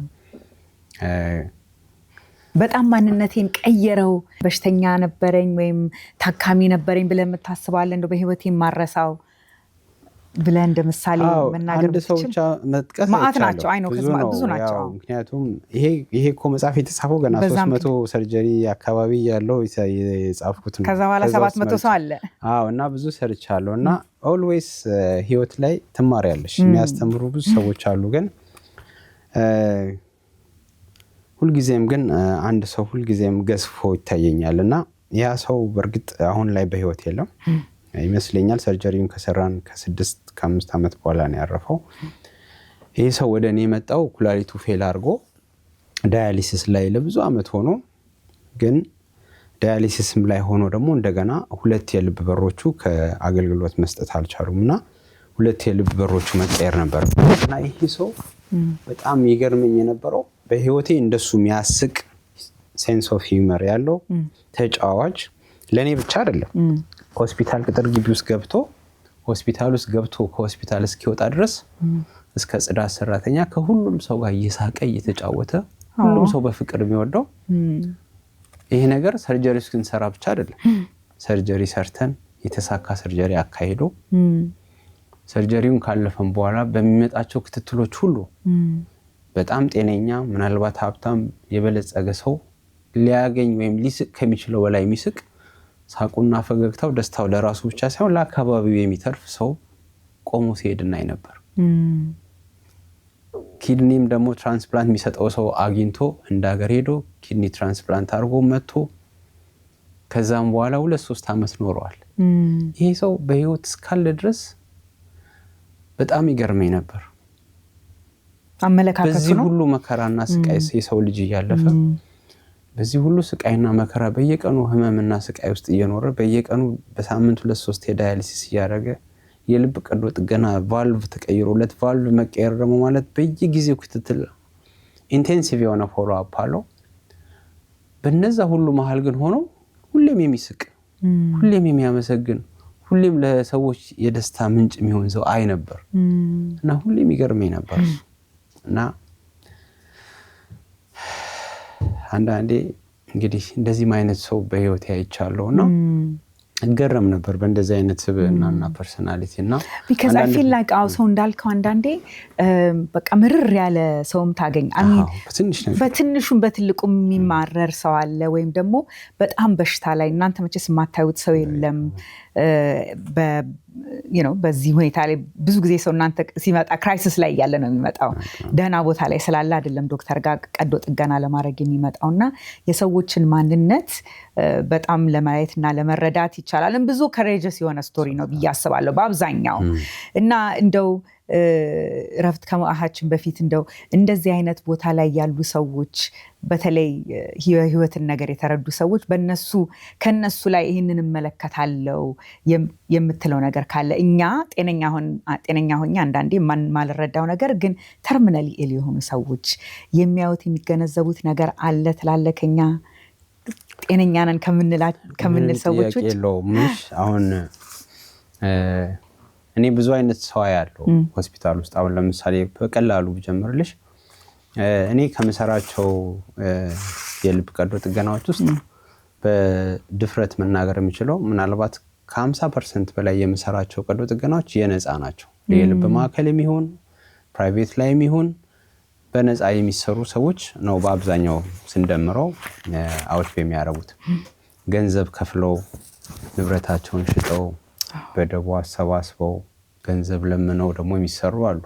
በጣም ማንነቴን ቀየረው፣ በሽተኛ ነበረኝ ወይም ታካሚ ነበረኝ ብለህ የምታስባለህ እንደው በህይወቴ ማረሳው ብለህ እንደ ምሳሌ መናገር አንድ ሰው ብቻ መጥቀስ ማአት ናቸው። አይ ነው ብዙ ናቸው። ምክንያቱም ይሄ እኮ መጽሐፍ የተጻፈው ገና 300 ሰርጀሪ አካባቢ ያለው የጻፍኩት ነው። ከዛ በኋላ 700 ሰው አለ። አዎ እና ብዙ ሰርቻለሁ እና ኦልዌይስ ህይወት ላይ ትማሪያለሽ። የሚያስተምሩ ብዙ ሰዎች አሉ። ግን ሁልጊዜም ግን አንድ ሰው ሁልጊዜም ገዝፎ ይታየኛል እና ያ ሰው በእርግጥ አሁን ላይ በህይወት የለም ይመስለኛል። ሰርጀሪውን ከሰራን ከ5 ዓመት በኋላ ነው ያረፈው። ይሄ ሰው ወደ እኔ የመጣው ኩላሊቱ ፌል አድርጎ ዳያሊሲስ ላይ ለብዙ ዓመት ሆኖ፣ ግን ዳያሊሲስም ላይ ሆኖ ደግሞ እንደገና 2 የልብ በሮቹ ከአገልግሎት መስጠት አልቻሉምና 2 የልብ በሮቹ መቀየር ነበር እና ይሄ ሰው በጣም ይገርመኝ የነበረው በህይወቴ እንደሱ የሚያስቅ ሴንስ ኦፍ ሂውመር ያለው ተጫዋች ለኔ ብቻ አይደለም። ሆስፒታል ቅጥር ግቢ ውስጥ ገብቶ ሆስፒታል ውስጥ ገብቶ ከሆስፒታል እስኪወጣ ድረስ እስከ ጽዳት ሰራተኛ ከሁሉም ሰው ጋር እየሳቀ እየተጫወተ ሁሉም ሰው በፍቅር የሚወደው ይሄ ነገር ሰርጀሪ እስክንሰራ ብቻ አይደለም። ሰርጀሪ ሰርተን የተሳካ ሰርጀሪ አካሂዶ ሰርጀሪውን ካለፈን በኋላ በሚመጣቸው ክትትሎች ሁሉ በጣም ጤነኛ ምናልባት ሀብታም የበለጸገ ሰው ሊያገኝ ወይም ሊስቅ ከሚችለው በላይ የሚስቅ ሳቁና ፈገግታው ደስታው ለራሱ ብቻ ሳይሆን ለአካባቢው የሚተርፍ ሰው ቆሞ ሲሄድ እናይ ነበር። ኪድኒም ደግሞ ትራንስፕላንት የሚሰጠው ሰው አግኝቶ እንደ ሀገር ሄዶ ኪድኒ ትራንስፕላንት አድርጎ መጥቶ ከዛም በኋላ 2-3 ዓመት ኖረዋል። ይሄ ሰው በህይወት እስካለ ድረስ በጣም ይገርመኝ ነበር። አመለካከቱ በዚህ ነው ሁሉ መከራና ስቃይ የሰው ልጅ እያለፈ በዚህ ሁሉ ስቃይና መከራ በየቀኑ ህመምና ስቃይ ውስጥ እየኖረ በየቀኑ በሳምንት 2-3 ዳያሊሲስ ያደረገ የልብ ቀዶ ጥገና ቫልቭ ተቀይሮለት ቫልቭ መቀየር ደግሞ ማለት በየጊዜው ክትትል ኢንቴንሲቭ የሆነ ፎሎ አፕ አለው በነዛ ሁሉ መሃል ግን ሆኖ ሁሌም የሚስቅ ሁሌም የሚያመሰግን ሁሌም ለሰዎች የደስታ ምንጭ የሚሆን ሰው አይ ነበር እና ሁሌም ይገርመኝ ነበር እና አንዳንዴ እንግዲህ እንደዚህ አይነት ሰው በህይወት ያይቻለውና እገረም ነበር በእንደዚህ አይነት ስብዕናና ፐርሰናሊቲ እና because I feel like ሰው እንዳልከው አንዳንዴ በቃ ምርር ያለ ሰውም ታገኝ በትንሹም በትልቁም የሚማረር ሰው አለ ወይም ደግሞ በጣም በሽታ ላይ እናንተ መቼስ የማታዩት ሰው የለም በዚህ ሁኔታ ላይ ብዙ ጊዜ ሰው እናንተ ሲመጣ ክራይሲስ ላይ ያለ ነው የሚመጣው ደህና ቦታ ላይ ስላለ አይደለም ዶክተር ጋር ቀዶ ጥገና ለማድረግ የሚመጣውና የሰዎችን ማንነት በጣም ለማየትና ለመረዳት ይቻላል ብዙ courageous የሆነ ስቶሪ ነው ብያስባለሁ በአብዛኛው እና እንደው ረፍት ከመአሃችን በፊት እንደው እንደዚህ አይነት ቦታ ላይ ያሉ ሰዎች በተለይ ህይወትን ነገር የተረዱ ሰዎች ከነሱ ላይ ይሄንን መለከታለው የምትለው ነገር ካለ እኛ ጤነኛ ሆኛ አንዳንዴ ማልረዳው ነገር ግን ተርሚናሊ ኢል የሆኑ ሰዎች የሚያዩት የሚገነዘቡት ነገር አለ ትላለከኛ ጤነኛ ነን ከምንል ሰዎች ምሽ አሁን እኔ ብዙ አይነት ሰው ያለው ሆስፒታል ውስጥ አሁን ለምሳሌ በቀላሉ ጀምርልሽ እኔ ከመሰራቸው የልብ ቀዶ ጥገናዎች ውስጥ በድፍረት መናገር የሚችለው ምናልባት ከ50% በላይ የመሰራቸው ቀዶ ጥገናዎች የነፃ ናቸው የልብ ማዕከል የሚሆን ፕራይቬት ላይ የሚሆን በነፃ የሚሰሩ ሰዎች ነው በአብዛኛው ስንደምረው አውት የሚያረጉት ገንዘብ ከፍለው ንብረታቸውን ሽጠው በደቦ አሰባስበው ገንዘብ ለምነው ደግሞ የሚሰሩ አሉ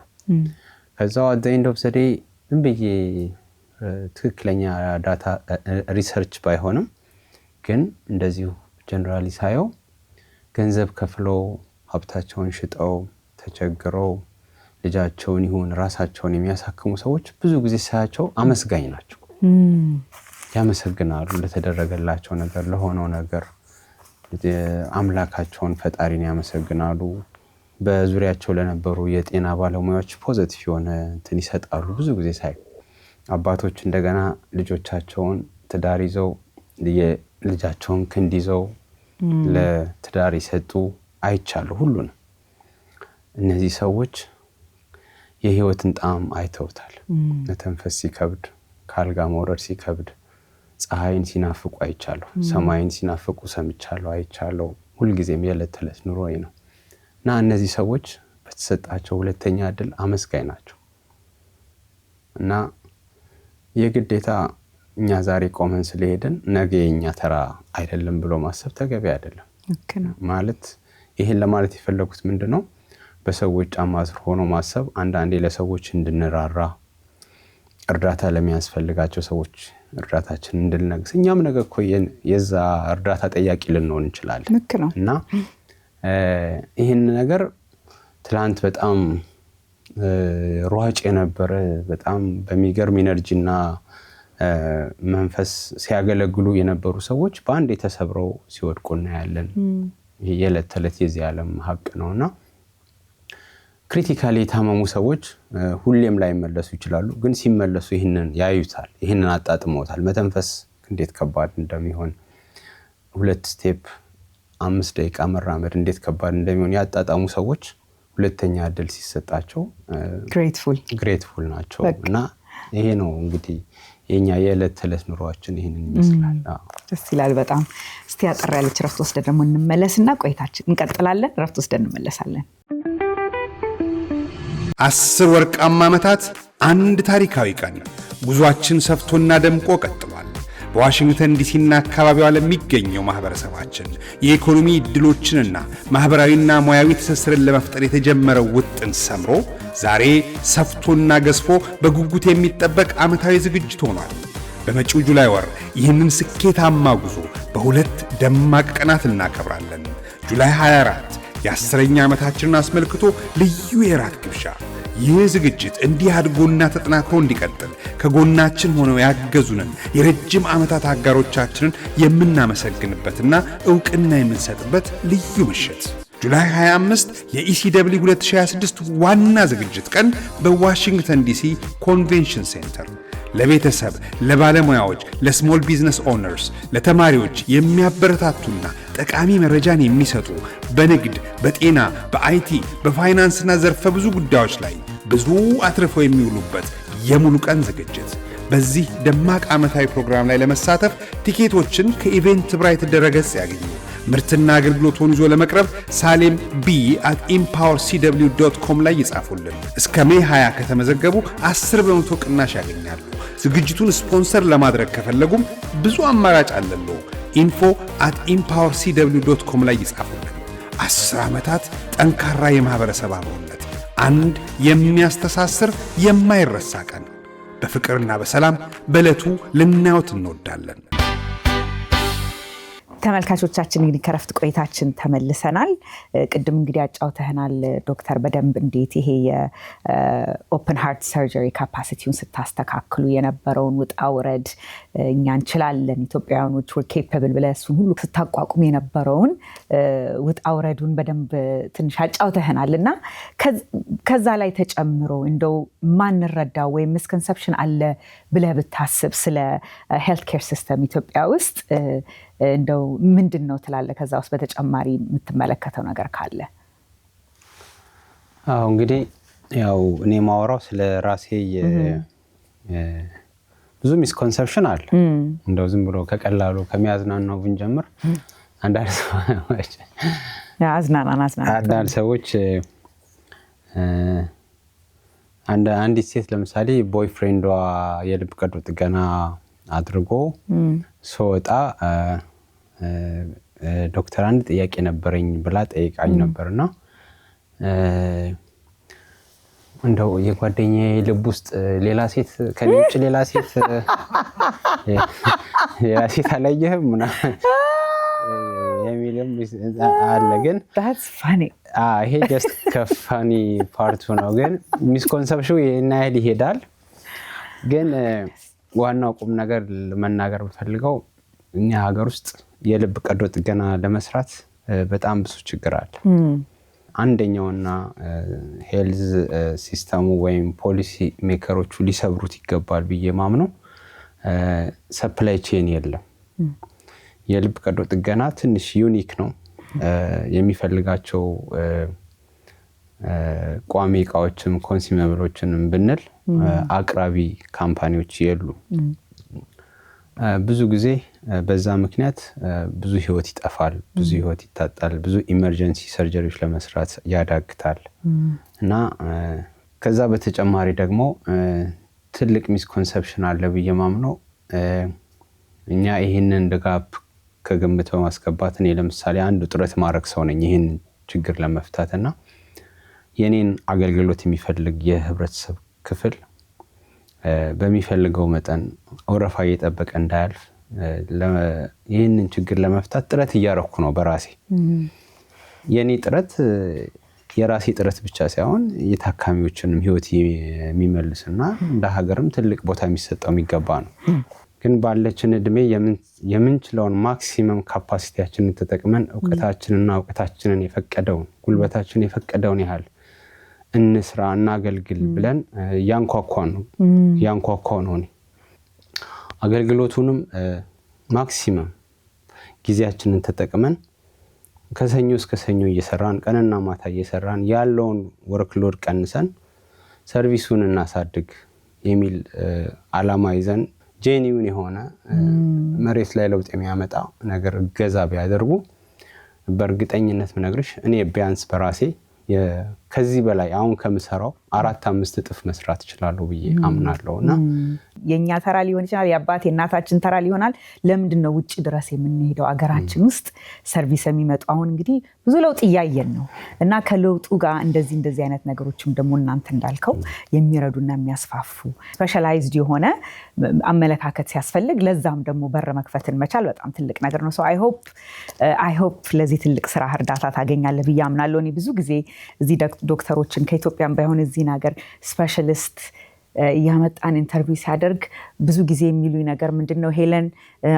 ከዛው at the end of the day እንበየ ትክክለኛ ዳታ ሪሰርች ባይሆንም ግን እንደዚሁ ጀነራሊ ሳየው ገንዘብ ከፍለው ሀብታቸውን ሽጠው ተቸግረው ልጃቸውን ይሁን ራሳቸውን የሚያሳክሙ ሰዎች ብዙ ጊዜ ሳያቸው አመስጋኝ ናቸው ያመሰግናሉ ለተደረገላቸው ነገር ለሆነው ነገር አምላካቸውን ፈጣሪን ያመሰግናሉ በዙሪያቸው ለነበሩ የጤና ባለሙያዎች ፖዚቲቭ የሆነ እንትን ይሰጣሉ ብዙ ጊዜ ሳይ አባቶች እንደገና ልጆቻቸውን ትዳር ይዘው ልጃቸውን ክንድ ይዘው ለትዳር ይሰጡ አይቻሉ ሁሉንም እነዚህ ሰዎች የህይወትን ጣዕም አይተውታል መተንፈስ ሲከብድ ካልጋ መውረድ ሲከብድ ፀሐይን ሲናፍቁ አይቻለሁ ሰማይን ሲናፍቁ ሰምቻለሁ አይቻለሁ ሁሉ ጊዜም የዕለት ተዕለት ኑሮዬ ነው እና እነዚህ ሰዎች በተሰጣቸው ሁለተኛ እድል አመስጋኝ ናቸው እና የግዴታ እኛ ዛሬ ቆመን ስለሄድን ነገ የኛ ተራ አይደለም ብሎ ማሰብ ተገቢ አይደለም ማለት ይሄን ለማለት የፈለኩት ምንድነው በሰዎች ጫማ ስር ሆኖ ማሰብ አንዳንዴ ለሰዎች እንድንራራ እርዳታ ለሚያስፈልጋቸው ሰዎች እርዳታችን እንድንነግስ እኛም ነገ እኮ የዛ እርዳታ ጠያቂ ልንሆን እንችላለን እና ይሄን ነገር ትላንት በጣም ሯጭ የነበረ በጣም በሚገርም ኢነርጂና መንፈስ ሲያገለግሉ የነበሩ ሰዎች በአንድ የተሰብረው ሲወድቁና ያለን የዕለት ተዕለት የዚህ ዓለም ሀቅ ነውና ክሪቲካሊ የታመሙ ሰዎች ሁሌም ላይ መለሱ ይችላሉ ግን ሲመለሱ ይሄንን ያዩታል ይሄንን አጣጥመውታል መተንፈስ እንዴት ከባድ እንደሚሆን 2 ስቴፕ 5 ደቂቃ መራመድ እንዴት ከባድ እንደሚሆን ያጣጣሙ ሰዎች ሁለተኛ እድል ሲሰጣቸው ግሬትፉል ናቸው እና ይሄ ነው እንግዲህ የኛ የዕለት ተዕለት ኑሮአችን ይሄንን ይመስላል ደስ ይላል በጣም እስቲ ያጠራ ያለች ረፍት ወስደን ደግሞ እንመለስና ቆይታችን እንቀጥላለን ረፍት ወስደን እንመለሳለን 10 ወርቃማ ዓመታት አንድ ታሪካዊ ቀን ጉዟችን ሰፍቶና ደምቆ ቀጥሏል በዋሽንግተን ዲሲና አካባቢዋ ለሚገኘው ማህበረሰባችን የኢኮኖሚ ዕድሎችንና ማህበራዊና ሙያዊ ትስስርን ለመፍጠር የተጀመረው ውጥን ሰምሮ ዛሬ ሰፍቶና ገዝፎ በጉጉት የሚጠበቅ ዓመታዊ ዝግጅት ሆኗል በመጪው ጁላይ ወር ይህንን ስኬታማ ጉዞ በሁለት ደማቅ ቀናት እናከብራለን ጁላይ 24 የ10ኛ ዓመታችንን አስመልክቶ ልዩ የራት ግብዣ ይህ ዝግጅት እንዲህ አድጎና ተጠናክሮ እንዲቀጥል ከጎናችን ሆነው ያገዙንን የረጅም ዓመታት አጋሮቻችንን የምናመሰግንበትና ዕውቅና የምንሰጥበት ልዩ ምሽት ጁላይ 25 የኢሲደብሊው 2026 ዋና ዝግጅት ቀን በዋሽንግተን ዲሲ ኮንቬንሽን ሴንተር ለቤተሰብ፣ ለባለሙያዎች፣ ለስሞል ቢዝነስ ኦነርስ፣ ለተማሪዎች የሚያበረታቱና ጠቃሚ መረጃን የሚሰጡ በንግድ፣ በጤና፣ በአይቲ፣ በፋይናንስና ዘርፈ ብዙ ጉዳዮች ላይ ብዙ አትርፈው የሚውሉበት የሙሉ ቀን ዝግጅት። በዚህ ደማቅ ዓመታዊ ፕሮግራም ላይ ለመሳተፍ ቲኬቶችን ከኢቨንት ብራይት ድረገጽ ያገኙ። ምርትና አገልግሎቱን ይዞ ለመቅረብ ሳሌም b@empowercw.com ላይ ይጻፉልን። እስከ ሜይ 20 ከተመዘገቡ 10% ቅናሽ ያገኛሉ። ዝግጅቱን ስፖንሰር ለማድረግ ከፈለጉም ብዙ አማራጭ አለሎ። info@empowercw.com ላይ ይጻፉልን። 10 ዓመታት ጠንካራ የማህበረሰብ አብሮነት፣ አንድ የሚያስተሳስር የማይረሳ ቀን። በፍቅርና በሰላም በዕለቱ ልናዩት እንወዳለን። ተመልካቾቻችን እንግዲህ ከረፍት ቆይታችን ተመልሰናል። ቅድም እንግዲህ አጫውተህናል ዶክተር በደንብ እንዴት ይሄ የኦፕን ሃርት ሰርጀሪ ካፓሲቲውን ስታስተካክሉ የነበረውን ውጣ ውረድ እኛ እንችላለን ኢትዮጵያውያኖች ወር ኬፐብል ብለህ እሱን ሁሉ ስታቋቁም የነበረውን ውጣ ውረዱን በደንብ ትንሽ አጫውተህናል እና ከዛ ላይ ተጨምሮ እንደው ማንረዳው ወይም ሚስኮንሰፕሽን አለ ብለህ ብታስብ ስለ ሄልት ኬር ሲስተም ኢትዮጵያ ውስጥ እንደው ምንድን ነው ትላለህ? ከዛ ውስጥ በተጨማሪ የምትመለከተው ነገር ካለ? አዎ እንግዲህ ያው እኔ ማወራው ስለ ራሴ ብዙ ሚስኮንሰፕሽን አለ። እንደው ዝም ብሎ ከቀላሉ ከሚያዝናናው ብንጀምር አንዳንድ ሰዎች አንዲት ሴት ለምሳሌ ቦይፍሬንዷ የልብ ቀዶ ጥገና አድርጎ ሶጣ ዶክተር አንድ ጥያቄ ነበረኝ ብላ ጠይቃኝ ነበርና እንደው የጓደኛዬ ልብ ውስጥ ሌላ ሴት ከልጅ ሌላ ሴት አላየህም ምናምን የሚልም አለ። ግን that's funny ይሄ just ከፋኒ ፓርቱ ነው። ግን ሚስኮንሰፕሽኑ የና ያህል ይሄዳል። ግን ዋናው ቁም ነገር መናገር በፈልገው እኛ ሀገር ውስጥ የልብ ቀዶ ጥገና ለመስራት በጣም ብዙ ችግር አለ። አንደኛውና ሄልዝ ሲስተሙ ወይም ፖሊሲ ሜከሮቹ ሊሰብሩት ይገባል ብዬ ማምነው ሰፕላይ ቼን የለም። የልብ ቀዶ ጥገና ትንሽ ዩኒክ ነው። የሚፈልጋቸው ቋሚ እቃዎችም ኮንሱመብሎችንም ብንል አቅራቢ ካምፓኒዎች የሉ። ብዙ ጊዜ በዛ ምክንያት ብዙ ህይወት ይጠፋል፣ ብዙ ህይወት ይታጣል፣ ብዙ ኢመርጀንሲ ሰርጀሪዎች ለመስራት ያዳግታል። እና ከዛ በተጨማሪ ደግሞ ትልቅ ሚስኮንሰፕሽን አለ ብዬ ማምነው እኛ ይሄንን ድጋፕ ከግምት በማስገባት እኔ ለምሳሌ አንዱ ጥረት ማድረግ ሰው ነኝ ይሄን ችግር ለመፍታትና የኔን አገልግሎት የሚፈልግ የህብረተሰብ ክፍል በሚፈልገው መጠን ወረፋ እየጠበቀ እንዳያልፍ ይህንን ችግር ለመፍታት ጥረት እያረኩ ነው በራሴ። የኔ ጥረት የራሴ ጥረት ብቻ ሳይሆን የታካሚዎችንም ህይወት የሚመልስና እንደ ሀገርም ትልቅ ቦታ የሚሰጠው የሚገባ ነው። ግን ባለችን እድሜ የምንችለውን ማክሲመም ካፓሲቲያችንን ተጠቅመን እውቀታችንን የፈቀደውን ጉልበታችንን የፈቀደውን ያህል እንስራ እናገልግል ብለን ያንኳኳው ነው። አገልግሎቱንም ማክሲመም ጊዜያችንን ተጠቅመን ከሰኞ እስከ ሰኞ እየሰራን ቀንና ማታ እየሰራን ያለውን ወርክሎድ ቀንሰን ሰርቪሱን እናሳድግ የሚል አላማ ይዘን ጄኒውን የሆነ መሬት ላይ ለውጥ የሚያመጣ ነገር እገዛ ቢያደርጉ በእርግጠኝነት ምነግርሽ እኔ ቢያንስ በራሴ ከዚህ በላይ አሁን ከምሰራው 4-5 እጥፍ መስራት እችላለሁ ብዬ አምናለሁና የኛ ተራ ሊሆን ይችላል፣ የአባት የእናታችን ተራ ሊሆናል። ለምንድን ነው ውጪ ድረስ የምንሄደው? አገራችን ውስጥ ሰርቪስ የሚመጡ አሁን እንግዲህ ብዙ ለውጥ እያየን ነው እና ከለውጡ ጋር እንደዚህ አይነት ነገሮችም ደግሞ እናንተ እንዳልከው የሚረዱና የሚያስፋፉ ስፔሻላይዝድ የሆነ አመለካከት ሲያስፈልግ ለዛም ደግሞ በር መክፈትን መቻል በጣም ትልቅ ነገር ነው። አይ ሆፕ ለዚህ ትልቅ ስራ እርዳታ ታገኛለህ ብዬ አምናለሁ። እኔ ብዙ ጊዜ እዚህ ዶክተሮችን ከኢትዮጵያም ባይሆን እዚህ ነገር ስፔሻሊስት ያመጣን ኢንተርቪው ሲያደርግ ብዙ ጊዜ የሚሉኝ ነገር ምንድነው ሄለን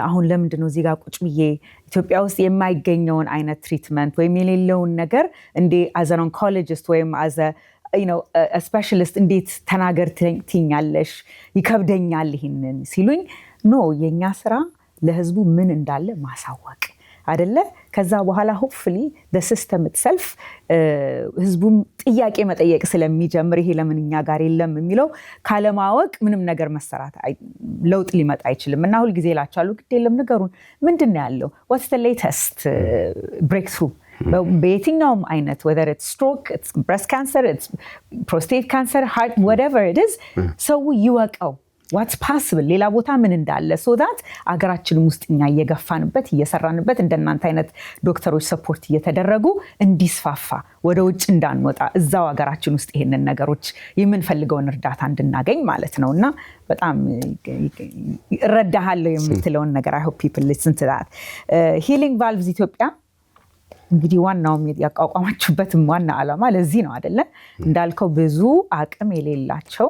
አሁን ለምንድነው እዚህ ጋር ቁጭ ብዬ ኢትዮጵያ ውስጥ የማይገኘውን አይነት ትሪትመንት ወይም የሌለውን ነገር እንዴ as an oncologist ወይም as a specialist እንዴት ተናገር ትኛለሽ ይከብደኛል ይሄንን ሲሉኝ ኖ የኛ ስራ ለህዝቡ ምን እንዳለ ማሳወቅ አይደለ ከዛ በኋላ hopefully the system itself ህዝቡም ጥያቄ መጠየቅ ስለሚጀምር ይሄ ለምን እኛ ጋር የለም የሚለው ካለማወቅ ምንም ነገር መሰራት ለውጥ ሊመጣ አይችልም እና ሁሉ ጊዜ ላቻሉ ግድ የለም ነገሩን ምንድነው ያለው what's the latest breakthrough በየትኛውም አይነት whether it's stroke it's breast cancer it's prostate cancer heart whatever it is ሰው ይወቀው what's possible ሌላ ቦታ ምን እንዳለ so that አገራችን ውስጥ እኛ እየገፋንበት እየሰራንበት እንደናንተ አይነት ዶክተሮች ሰፖርት እየተደረጉ እንዲስፋፋ ወደ ውጭ እንዳንወጣ እዛው አገራችን ውስጥ ይሄንን ነገሮች የምንፈልገውን እርዳታ እንድናገኝ ማለት ነውና በጣም እረዳሃለሁ የምትለውን ነገር I hope people listen to that healing valves ኢትዮጵያ እንግዲህ ዋናው ያቋቋማችሁበትም ዋና ዓላማ ለዚህ ነው አይደለ እንዳልከው ብዙ አቅም የሌላቸው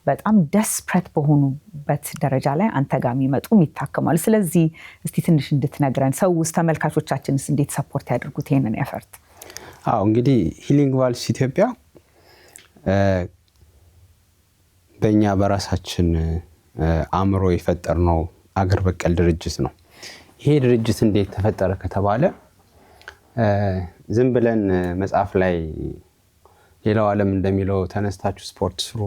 በጣም desperate በሆኑበት ደረጃ ላይ አንተ ጋር የሚመጡ ይታከማሉ ስለዚህ እስቲ ትንሽ እንድትነግረን ሰው ውስጥ ተመልካቾቻችንስ እንዴት ሰፖርት ያድርጉት ይሄንን ኤፈርት እንግዲህ ሂሊንግ ቫልቭስ ኢትዮጵያ በእኛ በራሳችን አምሮ የፈጠርነው አገር በቀል ድርጅት ነው ይሄ ድርጅት እንዴት ተፈጠረ ከተባለ ዝም ብለን መጽሐፍ ላይ ሌላው ዓለም እንደሚለው ተነስታችሁ ስፖርት ስሩ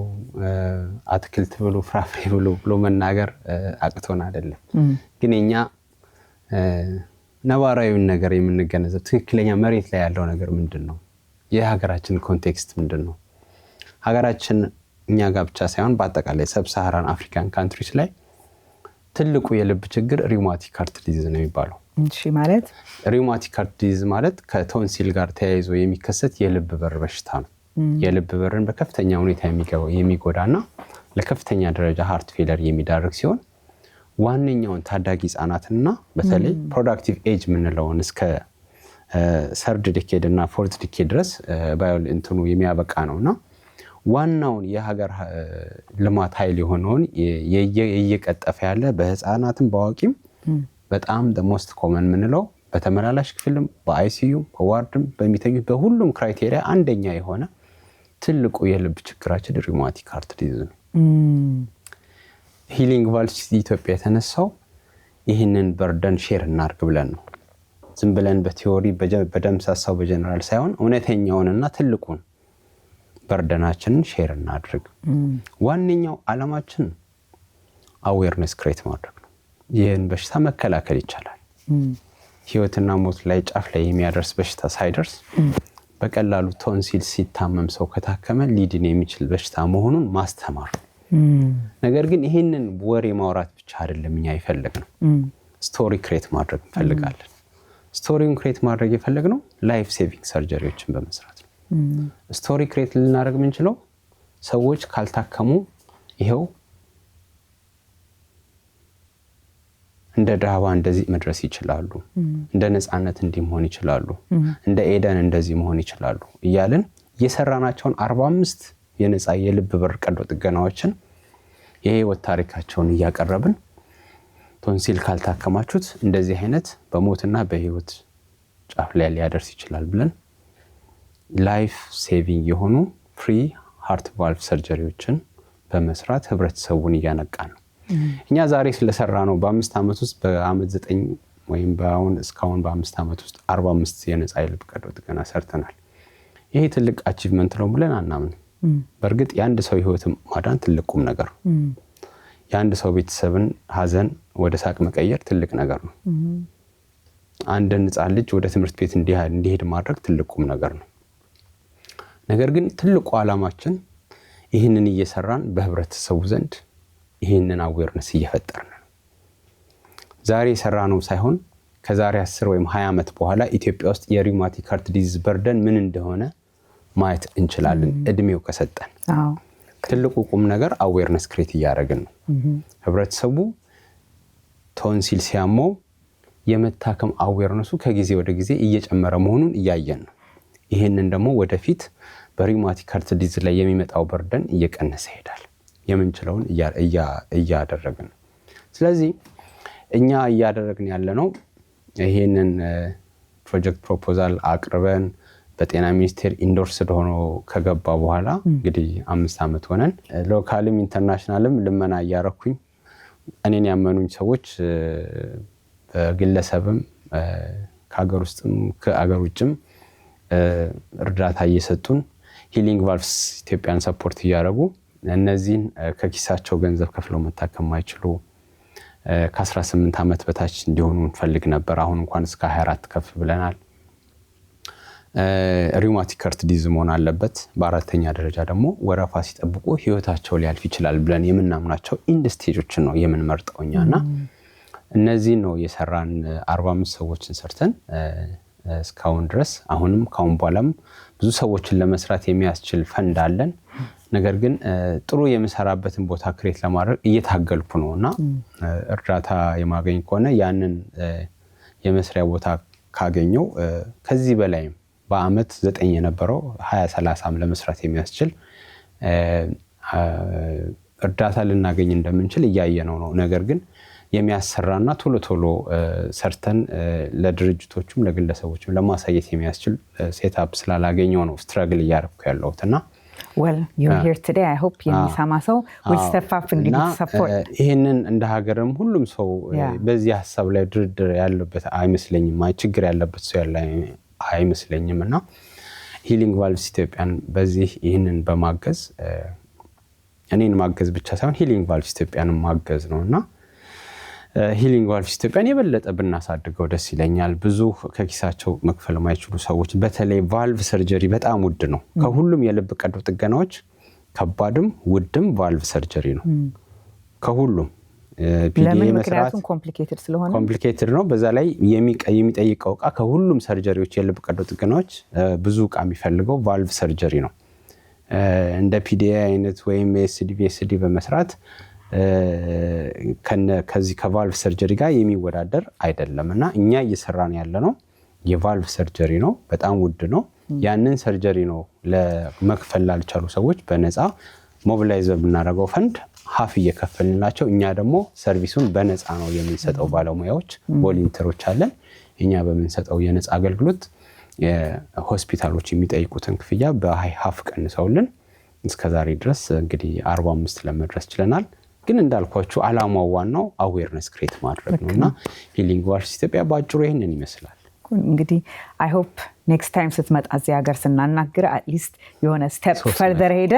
አትክልት ብሉ ፍራፍሬ ብሉ መናገር አቅቶን አይደለም ግን እኛ ነባራዊውን ነገር የምንገነዘብ ትክክለኛ መሬት ላይ ያለው ነገር ምንድነው የሀገራችን ኮንቴክስት ምንድነው ሀገራችን እኛ ጋር ብቻ ሳይሆን በአጠቃላይ ሰብሳሃራን አፍሪካን ካንትሪስ ላይ ትልቁ የልብ ችግር ሪውማቲክ ሃርት ዲዚዝ ነው የሚባለው እሺ ማለት ሪውማቲክ ሃርት ዲዚዝ ማለት ከቶንሲል ጋር ተያይዞ የሚከሰት የልብ በር በሽታ ነው የልብ በርን በከፍተኛ ሁኔታ የሚጎዳና ለከፍተኛ ደረጃ ሃርት ፌለር የሚዳርግ ሲሆን ዋነኛውን ታዳጊ ህጻናትና በተለይ ፕሮዳክቲቭ ኤጅ ምንለውን እስከ ሰርድ ዲኬድ እና ፎርት ዲኬድ ድረስ ባዮል እንትኑ የሚያበቃ ነውና ዋናውን የሀገር ልማት ኃይል የሆነውን እየቀጠፈ ያለ በህፃናትም በአዋቂም በጣም the most common ምንለው በተመላላሽ ክፍልም በአይሲዩ በዋርድም በሚተኙት በሁሉም ክራይቴሪያ አንደኛ የሆነ ትልቁ የልብ ችግራችን ሪውማቲክ ሃርት ዲዚዝ ነው ሂሊንግ ቫልቭስ ኢትዮጵያ የተነሳው ይህንን በርደን ሼር እናርግ ብለን ነው ዝም ብለን በቲዮሪ በደምሳሳው በጀነራል ሳይሆን እውነተኛውንና ትልቁን በርደናችንን ሼር እናድርግ ዋነኛው ዓላማችን አዌርነስ ክሬት ማድረግ ነው ይህን በሽታ መከላከል ይቻላል ህይወትና ሞት ላይ ጫፍ ላይ የሚያደርስ በሽታ ሳይደርስ በቀላሉ ቶንሲል ሲታመም ሰው ከታከመ ሊድን የሚችል በሽታ መሆኑን ማስተማር ነገር ግን ይሄንን ወሬ ማውራት ብቻ አይደለም እኛ ይፈልግነው ስቶሪ ክሬት ማድረግ እንፈልጋለን ስቶሪውን ክሬት ማድረግ ይፈልግነው ላይፍ ሴቪንግ ሰርጀሪዎችን በመስራት ነው ስቶሪ ክሬት ልናደርግ ምንችለው ሰዎች ካልታከሙ ይሄው እንደ ዳባ እንደዚህ መድረስ ይችላሉ እንደ ነፃነት እንዲሆን ይችላሉ እንደ ኤደን እንደዚህ መሆን ይችላሉ እያልን የሰራናቸውን 45 የነፃ የልብ በር ቀዶ ጥገናዎችን የህይወት ታሪካቸውን እያቀረብን ቶንሲል ካልታከማችሁት እንደዚህ አይነት በሞትና በህይወት ጫፍ ላይ ሊያደርስ ይችላል ብለን ላይፍ ሴቪንግ የሆኑ ፍሪ ሃርት ቫልቭ ሰርጀሪዎችን በመስራት ህብረተሰቡን እያነቃን ነው እኛ ዛሬ ስለሰራ ነው በ5 አመት ውስጥ በአመት 9 ወይም ባውን እስካሁን በ5 አመት ውስጥ 45 የነፃ የልብ ቀዶ ጥገና ሰርተናል ይሄ ትልቅ አቺቭመንት ነው ብለን አናምን በርግጥ የአንድ ሰው ህይወት ማዳን ትልቁም ነገር የአንድ ሰው ቤተሰብን ሀዘን ወደ ሳቅ መቀየር ትልቅ ነገር ነው አንድ ህፃን ልጅ ወደ ትምህርት ቤት እንዲሄድ ማድረግ ትልቁም ነገር ነው ነገር ግን ትልቁ ዓላማችን ይህንን እየሰራን በህብረተሰቡ ዘንድ ይህንን አዌርነስ እየፈጠርን ነው ዛሬ ሰራነው ሳይሆን ከዛሬ 10 ወይም 20 አመት በኋላ ኢትዮጵያ ውስጥ የሪውማቲክ ሃርት ዲዚዝ በርደን ምን እንደሆነ ማየት እንችላለን እድሜው ከሰጠን ትልቁ ቁም ነገር አዌርነስ ክሬት እያደረግን ነው ህብረተሰቡ ቶንሲል ሲያመው የመታከም አዌርነሱ ከጊዜ ወደ ጊዜ እየጨመረ መሆኑን እያየን ነው ይሄንን ደግሞ ወደፊት በሪውማቲክ አርት ዲዝ ላይ የሚመጣው በርደን እየቀነሰ ይሄዳል። የምንችለውን እያደረግን ነው። ስለዚህ እኛ እያደረግን ያለነው ይሄንን ፕሮጀክት ፕሮፖዛል አቅርበን በጤና ሚኒስቴር ኢንዶርስድ ሆኖ ከገባ በኋላ እንግዲህ 5 ዓመት ሆነን ሎካልም ኢንተርናሽናልም ልመና እያረኩኝ እኔን ያመኑኝ ሰዎች በግለሰብም ከሀገር ውስጥም ከሀገር ውጭም እርዳታ እየሰጡን ሂሊንግ ቫልቭስ ኢትዮጵያን ሰፖርት እያደረጉ እነዚህን ከኪሳቸው ገንዘብ ከፍለው መታከም ማይችሉ ከ18 ዓመት በታች እንዲሆኑ እንፈልግ ነበር። አሁን እንኳን እስከ 24 ከፍ ብለናል። ሪውማቲክ አርት ዲዝ መሆን አለበት። በአራተኛ ደረጃ ደግሞ ወረፋ ሲጠብቁ ህይወታቸው ሊያልፍ ይችላል ብለን የምናምናቸው ኢንድ ስቴጆችን ነው የምንመርጠውኛና እነዚህ ነው የሰራን 45 ሰዎችን ሰርተን እስካሁን ድረስ አሁንም ካሁን በኋላም ብዙ ሰዎችን ለመስራት የሚያስችል ፈንድ አለን። ነገር ግን ጥሩ የምሰራበትን ቦታ ክሬት ለማድረግ እየታገልኩ ነውና እርዳታ የማገኝ ከሆነ ያንን የመስሪያ ቦታ ካገኘው ከዚህ በላይም በአመት 9 የነበረው 20-30 ለመስራት የሚያስችል እርዳታ ልናገኝ እንደምንችል እያየነው ነው። ነገር ግን የሚያሰራና ቶሎ ሰርተን ለድርጅቶችም ለግለሰቦችም ለማሳየት የሚያስችል ሴትአፕ ስላላገኘው ነው ስትራግል እያደረኩ ያለሁትና well you're here today I hope የሚሰማ ሰው will step up and support ይሄንን እንደ ሀገርም ሁሉም ሰው በዚህ ሐሳብ ላይ ድርድር ያለበት አይመስለኝም። ችግር ያለበት ሰው ያለ አይመስለኝምና ሂሊንግ ቫልቭስ ኢትዮጵያን በዚህ ይሄንን በማገዝ እኔን ማገዝ ብቻ ሳይሆን ሂሊንግ ቫልቭስ ኢትዮጵያን ማገዝ ነውና ሂሊንግ ቫልቭስ ኢትዮጵያን የበለጠ ብናሳድገው ደስ ይለኛል። ብዙ ከኪሳቸው መክፈል ማይችሉ ሰዎች በተለይ ቫልቭ ሰርጀሪ በጣም ውድ ነው። ከሁሉም የልብ ቀዶ ጥገናዎች ከባድም ውድም ቫልቭ ሰርጀሪ ነው ከሁሉም። ለምን? ምክንያቱም ኮምፕሊኬትድ ነው። በዛ ላይ የሚጠይቀው ዕቃ ከሁሉም ሰርጀሪዎች የልብ ቀዶ ጥገናዎች ብዙ ዕቃ የሚፈልገው ቫልቭ ሰርጀሪ ነው። እንደ ፒዲኤ አይነት ወይም ኤስዲ በመስራት ከዚህ ከቫልቭ ሰርጀሪ ጋር የሚወዳደር አይደለምና እኛ እየሰራን ያለነው የቫልቭ ሰርጀሪ ነው። በጣም ውድ ነው። ያንን ሰርጀሪ ነው ለመክፈል ላልቻሉ ሰዎች በነፃ ሞቢላይዝ ብናደርገው ፈንድ ሀፍ እየከፈልንላቸው እኛ ደግሞ ሰርቪሱን በነፃ ነው የምንሰጠው። ባለሙያዎች ቮለንተሮች አለን። እኛ በምንሰጠው የነፃ አገልግሎት ሆስፒታሎች የሚጠይቁትን ክፍያ በሀፍ ቀንሰውልን እስከዛሬ ድረስ እንግዲህ 45 ለመድረስ ችለናል። ግን እንዳልኳችሁ አላማው ዋናው አዌርነስ ክሬት ማድረግ ነውና ሂሊንግ ቫልቭስ ኢትዮጵያ ባጭሩ ይሄንን ይመስላል። እንግዲህ I hope next time ስትመጣ እዚህ ሀገር ስናናግር at least የሆነ step further ሄደ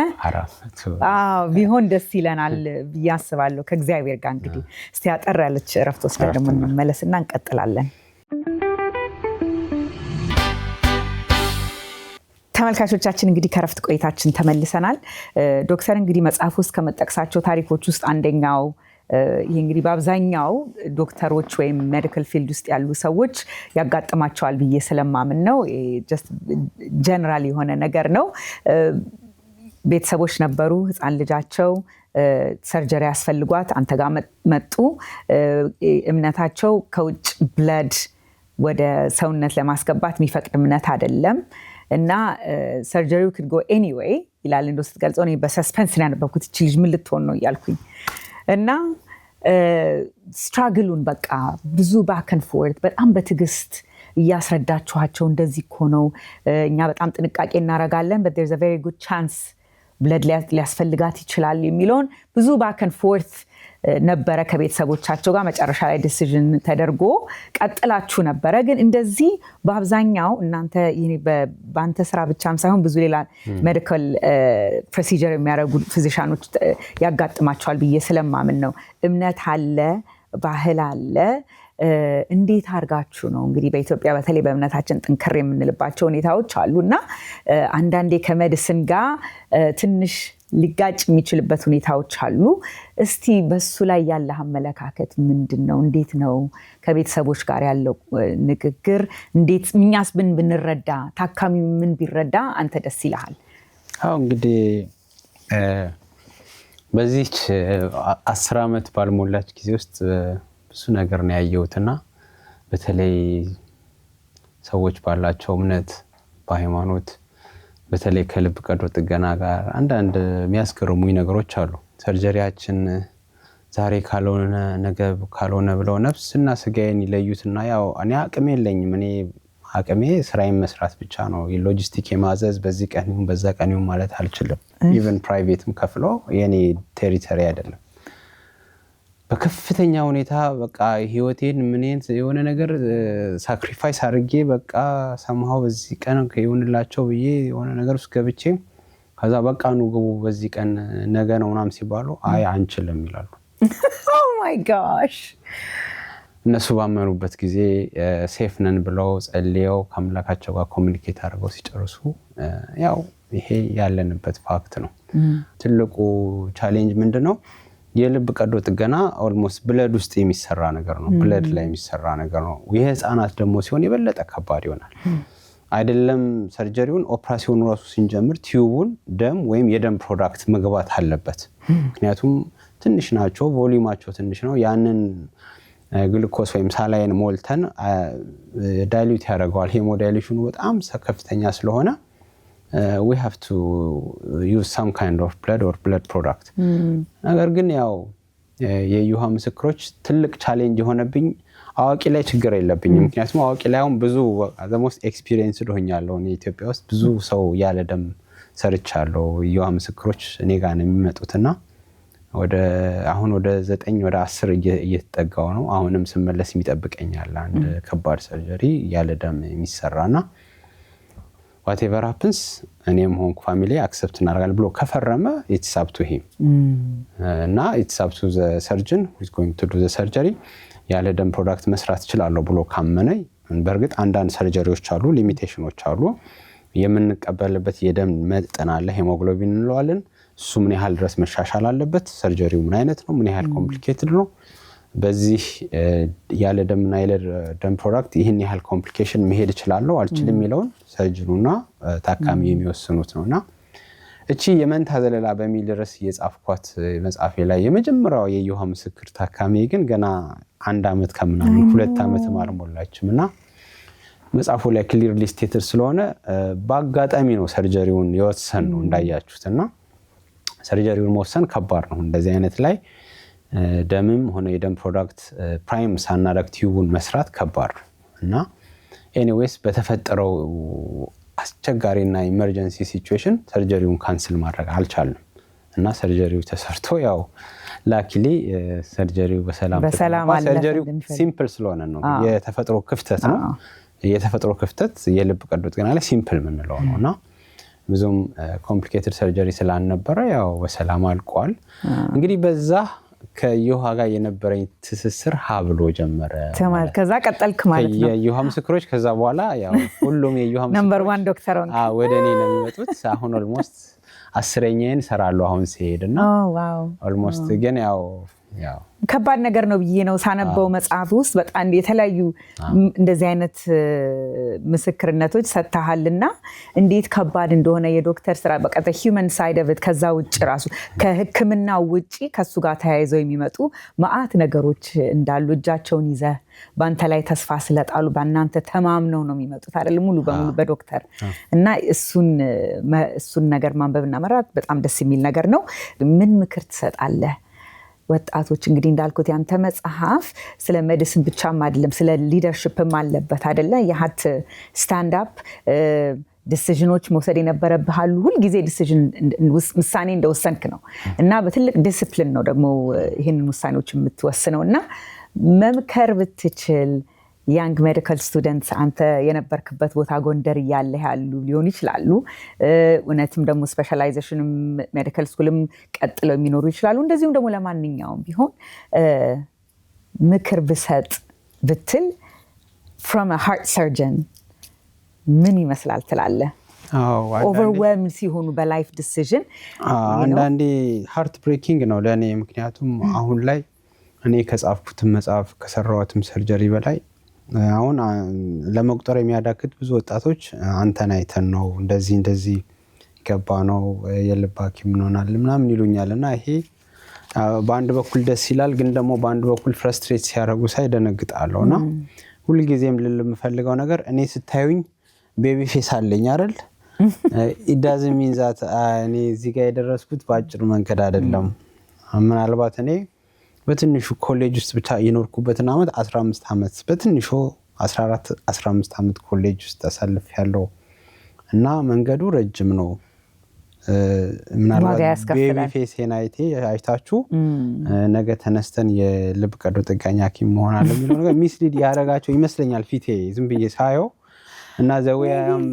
ቢሆን ደስ ይለናል ብዬ አስባለሁ ከእግዚአብሔር ጋር። እንግዲህ እስቲ አጠር ያለች እረፍት ወስደን ደግሞ እንመለስና እንቀጥላለን። ተመልካቾቻችን እንግዲህ ከረፍት ቆይታችን ተመልሰናል። ዶክተር እንግዲህ መጽሐፍ ውስጥ ከመጠቅሳቸው ታሪኮች ውስጥ አንደኛው ይሄ እንግዲህ በአብዛኛው ዶክተሮች ወይም ሜዲካል ፊልድ ውስጥ ያሉ ሰዎች ያጋጥማቸዋል ብዬ ስለማምን ነው። ጀስት ጀነራል የሆነ ነገር ነው። ቤተሰቦች ነበሩ፣ ህፃን ልጃቸው ሰርጀሪ ያስፈልጓት አንተ ጋር መጡ። እምነታቸው ከውጭ ብለድ ወደ ሰውነት ለማስገባት የሚፈቅድ እምነት አይደለም እና ሰርጀሪው could go anyway ይላል። እንደው ስትገልጸው እኔ በሰስፔንስ ነው ያነበብኩት። እቺ ልጅ ምን ልትሆን ነው እያልኩኝ እና ስትራግሉን በቃ ብዙ ባክ ኤንድ ፎርት በጣም በትዕግስት እያስረዳችኋቸው እንደዚህ እኮ ነው እኛ በጣም ጥንቃቄ እናደርጋለን but there's a very good chance ብለድ ሊያስፈልጋት ይችላል የሚለውን ብዙ ባክ ኤንድ ፎርት ነበረ ከቤተሰቦቻቸው ጋር። መጨረሻ ላይ ዲሲዥን ተደርጎ ቀጥላችሁ ነበረ። ግን እንደዚህ በአብዛኛው እናንተ በአንተ ስራ ብቻም ሳይሆን ብዙ ሌላ ሜዲካል ፕሮሲጀር የሚያደርጉ ፊዚሻኖች ያጋጥማቸዋል ብዬ ስለማምን ነው። እምነት አለ፣ ባህል አለ። እንዴት አድርጋችሁ ነው እንግዲህ በኢትዮጵያ በተለይ በእምነታችን ጥንክር የምንልባቸው ሁኔታዎች አሉ እና አንዳንዴ ከሜዲሲን ጋር ትንሽ ሊጋጭ የሚችልበት ሁኔታዎች አሉ። እስቲ በሱ ላይ ያለ አመለካከት ምንድን ነው? እንዴት ነው ከቤተሰቦች ጋር ያለው ንግግር? እንዴት እኛስ ብንረዳ ታካሚ ምን ቢረዳ አንተ ደስ ይልሃል? እንግዲህ በዚህች 10 ዓመት ባልሞላች ጊዜ ውስጥ ብዙ ነገር ነው ያየሁትና በተለይ ሰዎች ባላቸው እምነት በሃይማኖት በተለይ ከልብ ቀዶ ጥገና ጋር አንዳንድ የሚያስገርሙኝ ነገሮች አሉ። ሰርጀሪያችን ዛሬ ካልሆነ ነገ ካልሆነ ብለው ነፍስና ስጋዬን ይለዩትና ያው እኔ አቅም የለኝም። እኔ አቅሜ ስራዬን መስራት ብቻ ነው። ሎጂስቲክ የማዘዝ በዚህ ቀን ይሁን በዛ ቀን ይሁን ማለት አልችልም። ኢቭን ፕራይቬትም ከፍሎ የኔ ቴሪቶሪ አይደለም። በከፍተኛ ሁኔታ በቃ ህይወቴን ምንን የሆነ ነገር ሳክሪፋይስ አድርጌ በቃ ሰማው በዚህ ቀን ከይሁንላቸው ብዬ የሆነ ነገር ውስጥ ገብቼ ከዛ በቃ ነው ግቡ በዚህ ቀን ነገ ነው ምናምን ሲባሉ አይ አንችልም ይላሉ። ኦ ማይ ጋሽ እነሱ ባመኑበት ጊዜ ሴፍ ነን ብለው ጸልየው ከአምላካቸው ጋር ኮሚኒኬት አድርገው ሲጨርሱ ያው ይሄ ያለንበት ፋክት ነው። ትልቁ ቻሌንጅ ምንድነው? የልብ ቀዶ ጥገና ኦልሞስት ብለድ ውስጥ የሚሰራ ነገር ነው። ብለድ ላይ የሚሰራ ነገር ነው። የህፃናት ደግሞ ሲሆን የበለጠ ከባድ ይሆናል። አይደለም ሰርጀሪውን ኦፕራሲዮኑ ራሱ ሲንጀምር ቲዩቡን ደም ወይም የደም ፕሮዳክት መግባት አለበት። ምክንያቱም ትንሽ ናቸው፣ ቮሊዩማቸው ትንሽ ነው። ያንን ግሉኮስ ወይም ሳላይን ሞልተን ዳይሉት ያደርገዋል። ሄሞዳይሌሽኑ በጣም ከፍተኛ ስለሆነ we have to use some kind of blood or blood product። ነገር ግን ያው የዩሃ ምስክሮች ትልቅ ቻሌንጅ የሆነብኝ አዋቂ ላይ ችግር የለብኝም። ምክንያቱም አዋቂ ላይ አሁን ብዙ the most experienced ሆኛለሁ። እኔ ኢትዮጵያ ውስጥ ብዙ ሰው ያለ ደም ሰርቻለሁ። የዩሃ ምስክሮች እኔ ጋር ነው የሚመጡትና አሁን ወደ 9 ወደ 10 እየተጠጋው ነው። አሁንም ስመለስ የሚጠብቀኛል አንድ ከባድ ሰርጀሪ ያለ ደም የሚሰራና whatever happens እኔም ሆንኩ ፋሚሊ አክሰፕት እናደርጋለን ብሎ ከፈረመ it's up to him እና it's up to the surgeon who is going to do the surgery ያለ ደም ፕሮዳክት መስራት ይችላል ብሎ ካመነ በርግጥ አንዳንድ ሰርጀሪዎች አሉ፣ ሊሚቴሽኖች አሉ። የምንቀበልበት የደም መጠን አለ፣ ሄሞግሎቢን እንለዋለን። እሱ ምን ያህል ድረስ መሻሻል አለበት፣ ሰርጀሪው ምን አይነት ነው፣ ምን ያህል ኮምፕሊኬትድ ነው፣ በዚህ ያለ ደምና ያለ ደም ፕሮዳክት ይሄን ያህል ኮምፕሊኬሽን መሄድ ይችላል አልችልም የሚለውን ሰርጀኑና ታካሚ የሚወስኑት ነውና እቺ የመንታ ዘለላ በሚል ርዕስ የጻፍኳት መጽሐፌ ላይ የመጀመሪያው የዩሃ ምስክር ታካሚ ግን ገና 1 አመት ከምናምን 2 አመት አልሞላችምና መጽሐፉ ላይ ክሊርሊ ስቴትድ ስለሆነ በአጋጣሚ ነው ሰርጀሪውን የወሰን ነው እንዳያችሁትና ሰርጀሪውን መወሰን ከባድ ነው። እንደዚህ አይነት ላይ ደምም ሆነ የደም ፕሮዳክት ፕራይም ሳናደርግ ቲዩቡን መስራት ከባድ ነው እና ኤኒዌይስ በተፈጠረው አስቸጋሪና ኢመርጀንሲ ሲቹዌሽን ሰርጀሪውን ካንስል ማድረግ አልቻልንም እና ሰርጀሪው ተሰርቶ ያው ላኪሊ ሰርጀሪው በሰላም አለ። ሰርጀሪው ሲምፕል ስለሆነ ነው። የተፈጥሮ ክፍተት ነው። የተፈጥሮ ክፍተት የልብ ቀዶ ጥገና ላይ ሲምፕል ምንለው ነውና ብዙም ኮምፕሊኬትድ ሰርጀሪ ስላልነበረ ያው በሰላም አልቋል። እንግዲህ በዛ ከዩሃ ጋር የነበረኝ ትስስር ሀብሎ ጀመረ ተማር ከዛ ቀጠልክ ማለት ነው። የዩሃ ምስክሮች ከዛ በኋላ ያው ሁሉም የዩሃ ምስክሮች ነምበር 1 ዶክተር ሆነ ወደ እኔ ነው የሚመጡት። አሁን ኦልሞስት 10ኛዬን ሰራለሁ አሁን ሲሄድና ዋው ኦልሞስት ግን ያው ከባድ ነገር ነው ብዬ ነው ሳነበው መጽሐፍ ውስጥ በጣም የተለያዩ እንደዚህ አይነት ምስክርነቶች ሰጥተሃልና እንዴት ከባድ እንደሆነ የዶክተር ስራ በቃ the human side of it ከዛ ውጭ ራሱ ከህክምናው ውጪ ከሱ ጋር ተያይዘው የሚመጡ ማአት ነገሮች እንዳሉ እጃቸውን ይዘህ ባንተ ላይ ተስፋ ስለጣሉ ባናንተ ተማምነው ነው የሚመጡት አይደል ሙሉ በሙሉ በዶክተር እና እሱን ነገር ማንበብና መራት በጣም ደስ የሚል ነገር ነው። ምን ምክር ትሰጣለህ? ወጣቶች እንግዲህ እንዳልኩት ያንተ መጽሐፍ ስለ ሜዲሲን ብቻም አይደለም ስለ ሊደርሺፕም አለበት አይደለ? የሀት ስታንድ አፕ ዲሲዥኖች መውሰድ የነበረብህ አሉ። ሁሉ ጊዜ ዲሲዥን ውሳኔ እንደወሰንክ ነው እና በትልቅ ዲሲፕሊን ነው ደግሞ ይሄንን ውሳኔዎች የምትወስነውና መምከር ብትችል ያንግ ሜዲካል ስቱደንትስ አንተ የነበርክበት ቦታ ጎንደር ያለ ያሉ ሊሆን ይችላሉ። እውነትም ደግሞ ስፔሻላይዜሽንም ሜዲካል ስኩልም ቀጥለው የሚኖሩ ይችላሉ። እንደዚሁም ደግሞ ለማንኛውም ቢሆን ምክር ብሰጥ ብትል from a heart surgeon ምን ይመስላል ትላለህ? ኦቨርዌልም ሲሆኑ በላይፍ ዲሲዥን አንዳንዴ ሃርት ብሬኪንግ ነው ለኔ። ምክንያቱም አሁን ላይ እኔ ከጻፍኩት መጽሐፍ ከሰራሁትም ሰርጀሪ በላይ አሁን ለመቁጠር የሚያዳክት ብዙ ወጣቶች አንተን አይተን ነው እንደዚህ ገባ ነው የልብ ሐኪም ሆናል ምናምን ይሉኛልና ይሄ በአንድ በኩል ደስ ይላል፣ ግን ደግሞ በአንድ በኩል ፍረስትሬት ሲያደርጉ ሳይደነግጣለውና ሁሉ ጊዜም ልል የምፈልገው ነገር እኔ ስታዩኝ ቤቢ ፌስ አለኝ አይደል? it doesn't mean that እኔ እዚህ ጋር የደረስኩት በአጭር መንገድ አይደለም። ምናልባት እኔ በትንሹ ኮሌጅ ውስጥ ብቻ የኖርኩበትን አመት 15 አመት በትንሹ 14 15 አመት ኮሌጅ ውስጥ ተሰልፌያለሁ እና መንገዱ ረጅም ነው። ምናልባት ቤቢ ፌስ ሄናይቴ አይታችሁ ነገ ተነስተን የልብ ቀዶ ጥገኛ ሐኪም መሆን አለ የሚለው ነገር ሚስሊድ ያደርጋቸው ይመስለኛል ፊቴ ዝም ብዬ ሳየው እና ዘዌያም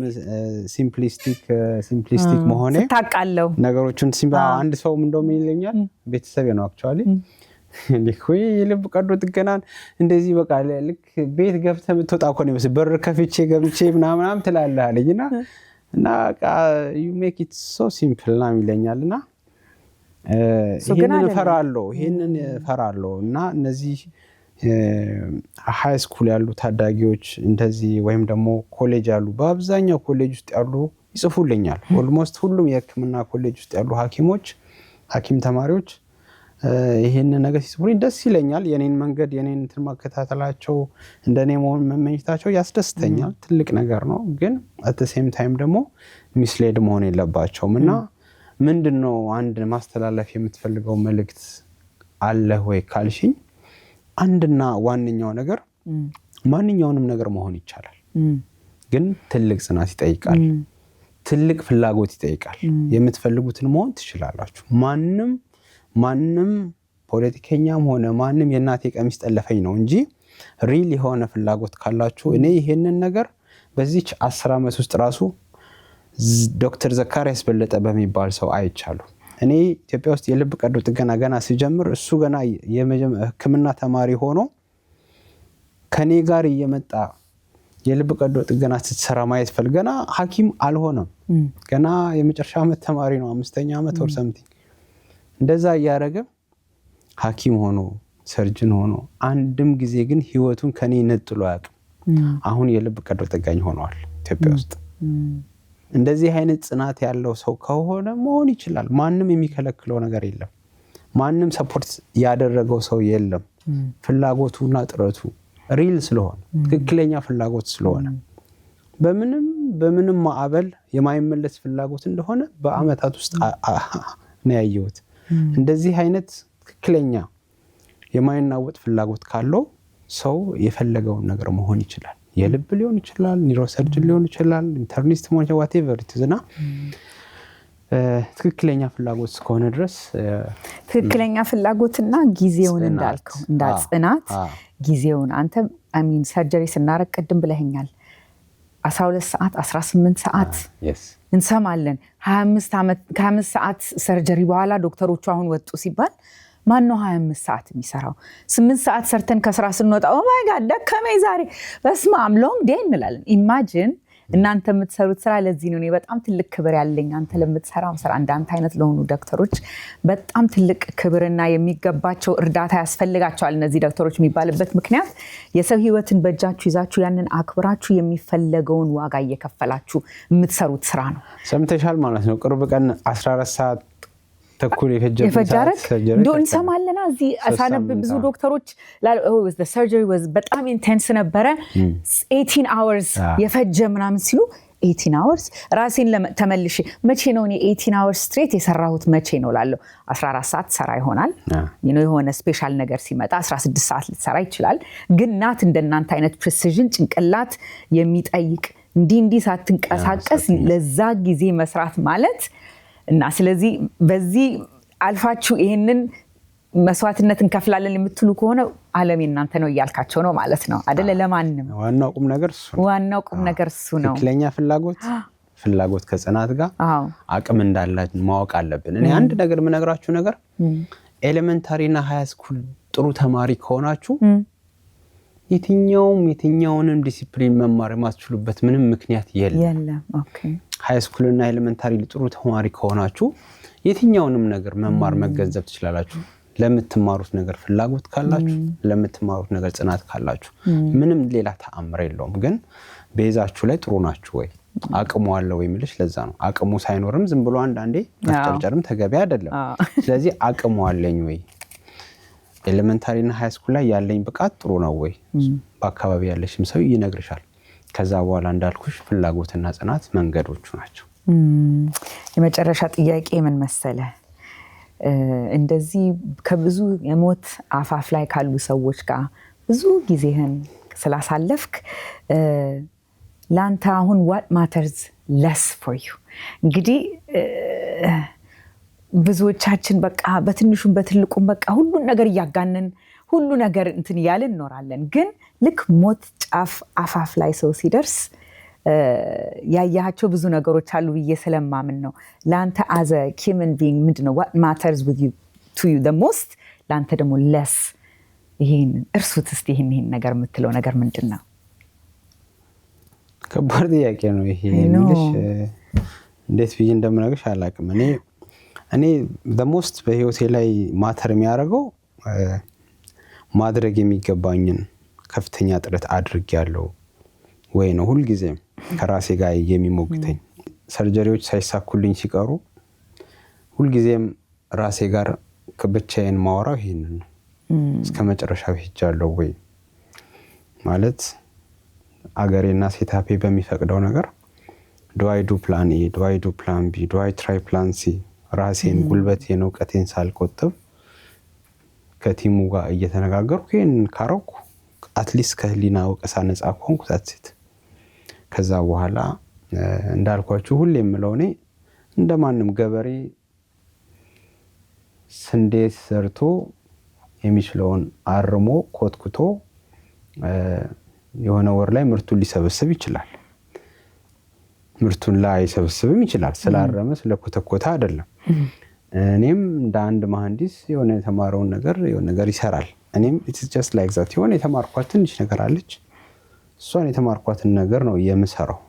ሲምፕሊስቲክ መሆኔ ታቃለው ነገሮችን አንድ ሰው እንደውም ይለኛል ቤተሰብ ነው አክቹአሊ ለኮይ የልብ ቀዶ ጥገናን እንደዚህ በቃ ልክ ቤት ገብተህ ምትወጣ እኮ ነው መስል በር ከፍቼ ገብቼ ምናምን ትላለህ አለኝና እና you make it so simple ና ይለኛልና ይሄንን ፈራለሁ እና እነዚህ ሃይ ስኩል ያሉ ታዳጊዎች እንደዚህ ወይም ደግሞ ኮሌጅ ያሉ በአብዛኛው ኮሌጅ ውስጥ ያሉ ይጽፉልኛል ኦልሞስት ሁሉም የህክምና ኮሌጅ ውስጥ ያሉ ሐኪም ተማሪዎች ይሄንን ነገር ሲጽፉልኝ ደስ ይለኛል የኔን መንገድ የኔን ማከታተላቸው እንደኔ መሆን መመኝታቸው ያስደስተኛል ትልቅ ነገር ነው ግን at the same time ደግሞ ሚስሌድ መሆን የለባቸውምና ምንድነው አንድ ማስተላለፍ የምትፈልገው መልእክት አለ ወይ ካልሽኝ አንድና ዋንኛው ነገር ማንኛውንም ነገር መሆን ይቻላል ግን ትልቅ ጽናት ይጠይቃል ትልቅ ፍላጎት ይጠይቃል የምትፈልጉትን መሆን ትችላላችሁ ማንንም ፖለቲከኛም ሆነ ማንንም የናቴ ቀሚስ ጠለፈኝ ነው እንጂ ሪል የሆነ ፍላጎት ካላችሁ እኔ ይሄንን ነገር በዚች 10 አመት ውስጥ ራሱ ዶክተር ዘካሪያስ በለጠ በሚባል ሰው አይቻለሁ እኔ ኢትዮጵያ ውስጥ የልብ ቀዶ ጥገና ገና ሲጀምር እሱ ገና የህክምና ተማሪ ሆኖ ከኔ ጋር እየመጣ የልብ ቀዶ ጥገና ስትሰራ ማየት ፈልገና ሐኪም አልሆነም ገና የመጨረሻ አመት ተማሪ ነው 5ኛ አመት or something እንደዛ ያረገ ሐኪም ሆኖ ሰርጅን ሆኖ አንድም ጊዜ ግን ህይወቱን ከኔ ነጥሎ ያውቅ አሁን የልብ ቀዶ ጥገኛ ሆኗል ኢትዮጵያ ውስጥ እንደዚህ አይነት ጽናት ያለው ሰው ከሆነ መሆን ይችላል ማንንም የሚከለክለው ነገር የለም ማንንም ሰፖርት ያደረገው ሰው የለም ፍላጎቱና ጥረቱ ሪል ስለሆነ ትክክለኛ ፍላጎት ስለሆነ በምንም ማዕበል የማይመለስ ፍላጎት እንደሆነ በአመታት ውስጥ ነው ያየሁት እንደዚህ አይነት ትክክለኛ የማይናወጥ ፍላጎት ካለው ሰው የፈለገውን ነገር መሆን ይችላል የልብ ሊሆን ይችላል ኒውሮሰርጅን ሊሆን ይችላል ኢንተርኒስት መሆን whatever it is እና ትክክለኛ ፍላጎት እስከሆነ ድረስ ትክክለኛ ፍላጎትና ጊዜውን እንዳልከው እንዳጽናት ጊዜውን አንተ ሰርጀሪ ስናረቅ ቅድም ብለኸኛል 12 ሰዓት 18 ሰዓት እንሰማለን 25 ሰዓት ሰርጀሪ በኋላ ዶክተሮቹ አሁን ወጡ ሲባል ማን ነው 25 ሰዓት የሚሰራው 8 ሰዓት ሰርተን ከስራ ስንወጣ ኦ ማይ ጋድ ደከመኝ ዛሬ በስማም ሎንግ ዴይ እንላለን ኢማጂን እናንተ የምትሰሩት ስራ ለዚህ ነው በጣም ትልቅ ክብር ያለኝ አንተ ለምትሰራው ስራ እንዳንተ አይነት ለሆኑ ዶክተሮች በጣም ትልቅ ክብርና የሚገባቸው እርዳታ ያስፈልጋቸዋል እነዚህ ዶክተሮች የሚባልበት ምክንያት የሰው ህይወትን በእጃችሁ ይዛችሁ ያንን አክብራችሁ የሚፈለገውን ዋጋ እየከፈላችሁ የምትሰሩት ስራ ነው ሰምተሻል ማለት ነው ቅርብ ቀን 14 ሰዓት ተኩል የፈጀረክ እንደው እንሰማለና እዚህ አሳነብ ብዙ ዶክተሮች the surgery was በጣም ኢንቴንስ ነበረ 18 hours የፈጀ ምናምን ሲሉ 18 hours ራሴን ተመልሼ መቼ ነው እኔ 18 hours straight የሰራሁት መቼ ነው ላለው 14 ሰዓት ሰራ ይሆናል የሆነ ስፔሻል ነገር ሲመጣ 16 ሰዓት ልትሰራ ይችላል ግን ናት እንደናንተ አይነት ፕሪሲዥን ጭንቅላት የሚጠይቅ እንዲህ ሳትንቀሳቀስ ለዛ ጊዜ መስራት ማለት እና ስለዚህ በዚህ አልፋችሁ ይሄንን መስዋዕትነት እንከፍላለን የምትሉ ከሆነ ዓለም እናንተ ነው ያልካቸው ነው ማለት ነው አይደለ ለማንንም ዋናው ቁም ነገር እሱ ነው ትክክለኛ ፍላጎት ከጽናት ጋር አቅም እንዳላችሁ ማወቅ አለብን እኔ አንድ ነገር ምነግራችሁ ነገር ኤሌመንታሪ እና ሃይ ስኩል ጥሩ ተማሪ ከሆናችሁ የትኛውንም ዲሲፕሊን መማር የማትችሉበት ምንም ምክንያት የለም ኦኬ ሃይ ስኩል እና ኤሌመንታሪ ጥሩ ተማሪ ከሆናችሁ የትኛውንም ነገር መማር መገንዘብ ትችላላችሁ ለምትማሩት ነገር ፍላጎት ካላችሁ ለምትማሩት ነገር ጽናት ካላችሁ ምንም ሌላ ተአምር የለውም ግን ቤዛችሁ ላይ ጥሩ ናችሁ ወይ አቅሙ አለ ወይ ምልሽ ለዛ ነው አቅሙ ሳይኖርም ዝም ብሎ አንዳንዴ ማስጨርጨርም ተገቢ አይደለም ስለዚህ አቅሙ አለኝ ወይ ኤሌመንታሪ እና ሃይ ስኩል ላይ ያለኝ ብቃት ጥሩ ነው ወይ በአካባቢ ያለሽም ሰው ይነግርሻል ከዛ በኋላ እንዳልኩሽ ፍላጎትና ጽናት መንገዶቹ ናቸው የመጨረሻ ጥያቄ ምን መሰለ? እንደዚህ ከብዙ የሞት አፋፍ ላይ ካሉ ሰዎች ጋር ብዙ ጊዜህን ስላሳለፍክ ላንተ አሁን what matters less for you? እንግዲህ ብዙዎቻችን በቃ በትንሹም በትልቁም በቃ ሁሉን ነገር እያጋነን ሁሉ ነገር እንትን እያልን እንኖራለን። ግን ልክ ሞት ጫፍ አፋፍ ላይ ሰው ሲደርስ ያያቸው ብዙ ነገሮች አሉ ብዬ ስለማምን ነው። ላንተ as a human being ምንድነው what matters with you to you the most? ላንተ ደግሞ less ይሄን እርሱት እስቲ ይሄን ነገር የምትለው ነገር ምንድነው? ከባድ ጥያቄ ነው ይሄ። ምንሽ እንዴት ብዬ እንደምነግርሽ አላውቅም። እኔ the most በህይወቴ ላይ ማተር የሚያደርገው ማድረግ የሚገባኝን ከፍተኛ ጥረት አድርጌያለሁ ወይ ነው ሁሉ ጊዜ ከራሴ ጋር የሚሞግተኝ። ሰርጀሪዎች ሳይሳኩልኝ ሲቀሩ ሁሉ ጊዜም ራሴ ጋር ከብቻዬን ማወራው ይሄንን ነው። እስከ መጨረሻው ሄጃለሁ ወይ ማለት አገሬና ሴታፔ በሚፈቅደው ነገር do I do plan A, do I do plan B, do I try plan C? ራሴን ጉልበቴን እውቀቴን ሳልቆጥብ ከቲሙ ጋር እየተነጋገርኩ ይሄን ካረኩ አትሊስት ከህሊና ወቀሳ ነፃ ሆንኩ። ታትት ከዛ በኋላ እንዳልኳችሁ ሁሌ የምለው እኔ እንደማንም ገበሬ ስንዴ ሰርቶ የሚችለውን አርሞ ኮትኩቶ የሆነ ወር ላይ ምርቱን ሊሰበስብ ይችላል። ምርቱን ላይ ሰበስብም ይችላል ስላረመ ስለኮተኮታ አይደለም። እኔም እንደ አንድ መሐንዲስ የሆነ የተማረውን ነገር የሆነ ነገር ይሰራል። እኔም it's just like that የሆነ የተማርኳት ትንሽ ነገር አለች። እሷን የተማርኳትን ነገር ነው የምሰራው።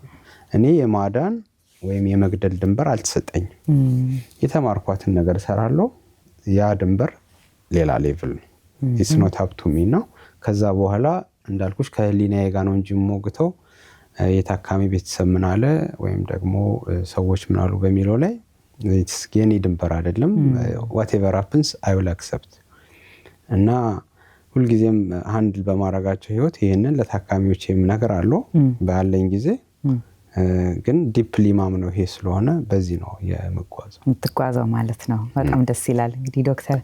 እኔ የማዳን ወይም የመግደል ድንበር አልተሰጠኝም። የተማርኳትን ነገር እሰራለሁ። ያ ድንበር ሌላ ሌቭል ነው። it's not up to me ነው። ከዛ በኋላ እንዳልኩሽ ከህሊናዬ ጋር ነው እንጂ ሞግተው የታካሚ ቤተሰብ ምን አለ ወይም ደግሞ ሰዎች ምን አሉ በሚለው ላይ የኔ ድንበር አይደለም። whatever happens I will accept እና ሁሉ ጊዜም ሃንድል በማረጋቸው ህይወት ይሄንን ለታካሚዎች ነገር አለ ባለኝ ጊዜ ግን ዲፕሊ ማምነው ይሄ ስለሆነ በዚህ ነው የምትጓዘው ማለት ነው። በጣም ደስ ይላል። እንግዲህ ዶክተር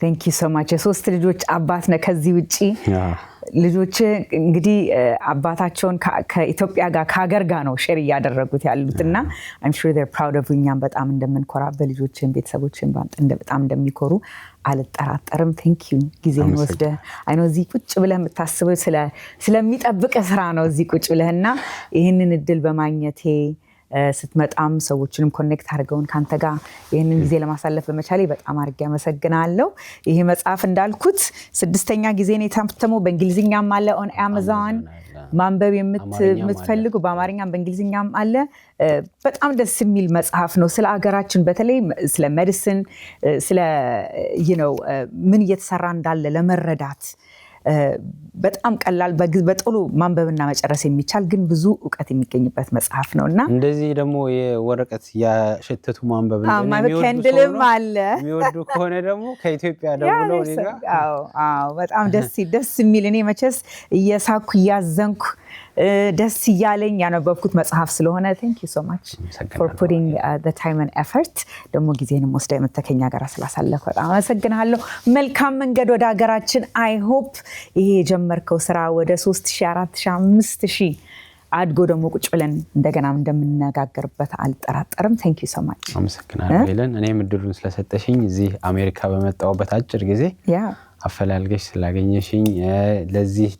thank you so much የሶስት ልጆች አባት ነህ። ከዚህ ውጪ ልጆች እንግዲህ አባታቸውን ከኢትዮጵያ ጋር ከሀገር ጋር ነው ሼር እያደረጉት ያሉትና I'm sure they're proud of you። እኛም በጣም እንደምንኮራ በልጆችን ቤተሰቦችን በጣም እንደሚኮሩ አልጠራጠርም። thank you ጊዜን ወስደህ አይ ነው እዚህ ቁጭ ብለህ የምታስበው ስለሚጠብቅ ስራ ነው እዚህ ቁጭ ብለህና ይሄንን እድል በማግኘቴ ስትመጣም ሰዎችንም ኮኔክት አድርገውን ካንተ ጋር ይሄንን ጊዜ ለማሳለፍ በመቻሌ በጣም አድርጌ አመሰግናለሁ። ይሄ መጽሐፍ እንዳልኩት 6ኛ ጊዜ ነው የታተመው። በእንግሊዝኛም አለ on Amazon ማንበብ የምትፈልጉ በአማርኛም በእንግሊዝኛም አለ። በጣም ደስ የሚል መጽሐፍ ነው። ስለ ሀገራችን በተለይ ስለ ሜዲሲን ስለ ምን እየተሰራ እንዳለ ለመረዳት በጣም ቀላል በጥሉ ማንበብና መጨረስ የሚቻል ግን ብዙ ዕውቀት የሚገኝበት መጽሐፍ ነውና እንደዚህ ደግሞ የወረቀት ያሸተቱ ማንበብ የሚወዱ ከሆነ ደግሞ ከኢትዮጵያ ደውለው ሊጋ በጣም ደስ የሚል እኔ መቼስ እየሳኩ ያዘንኩ ደስ ይያለኝ ያነበብኩት መጽሐፍ ስለሆነ thank you so much for putting the time and effort ደግሞ ጊዜንም ወስደህ መተከኛ ጋር ስላሳለፈ በጣም አመሰግናለሁ። መልካም መንገድ ወደ ሀገራችን። I hope ይሄ የጀመርከው ስራ ወደ 3000 4000 5000 አድጎ ደግሞ ቁጭ ብለን እንደገና እንደምንነጋገርበት አልጠራጠርም። thank you so much አመሰግናለሁ ሄለን። እኔም እድሉን ስለሰጠሽኝ እዚህ አሜሪካ በመጣሁበት አጭር ጊዜ አፈላልገሽ ስላገኘሽኝ ለዚህ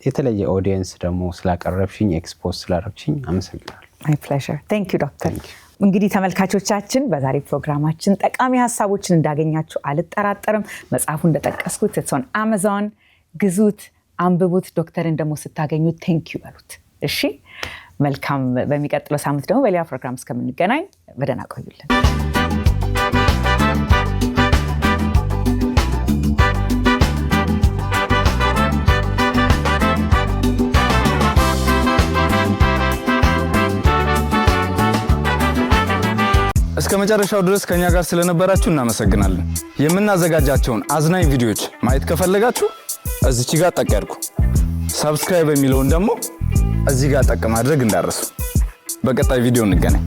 የተለየ ኦዲየንስ ደግሞ ስላቀረብሽኝ ኤክስፖዝ ስላደረግሽኝ አመሰግናለሁ። my pleasure thank you doctor። እንግዲህ ተመልካቾቻችን በዛሬ ፕሮግራማችን ጠቃሚ ሐሳቦችን እንዳገኛችሁ አልጠራጠርም። መጽሐፉን እንደጠቀስኩት it's on Amazon ግዙት፣ አንብቡት። ዶክተርን ደግሞ ስታገኙት thank you በሉት። እሺ መልካም። በሚቀጥለው ሳምንት ደግሞ በሌላ ፕሮግራም እስከምንገናኝ በደህና ቆዩልን። እስከ መጨረሻው ድረስ ከኛ ጋር ስለነበራችሁ እናመሰግናለን። የምናዘጋጃቸውን አዝናኝ ቪዲዮዎች ማየት ከፈለጋችሁ እዚች ጋር ጠቅ ያድርጉ። ሰብስክራይብ የሚለውን ደግሞ እዚህ ጋር ጠቅ ማድረግ እንዳትረሱ። በቀጣይ ቪዲዮ እንገናኝ።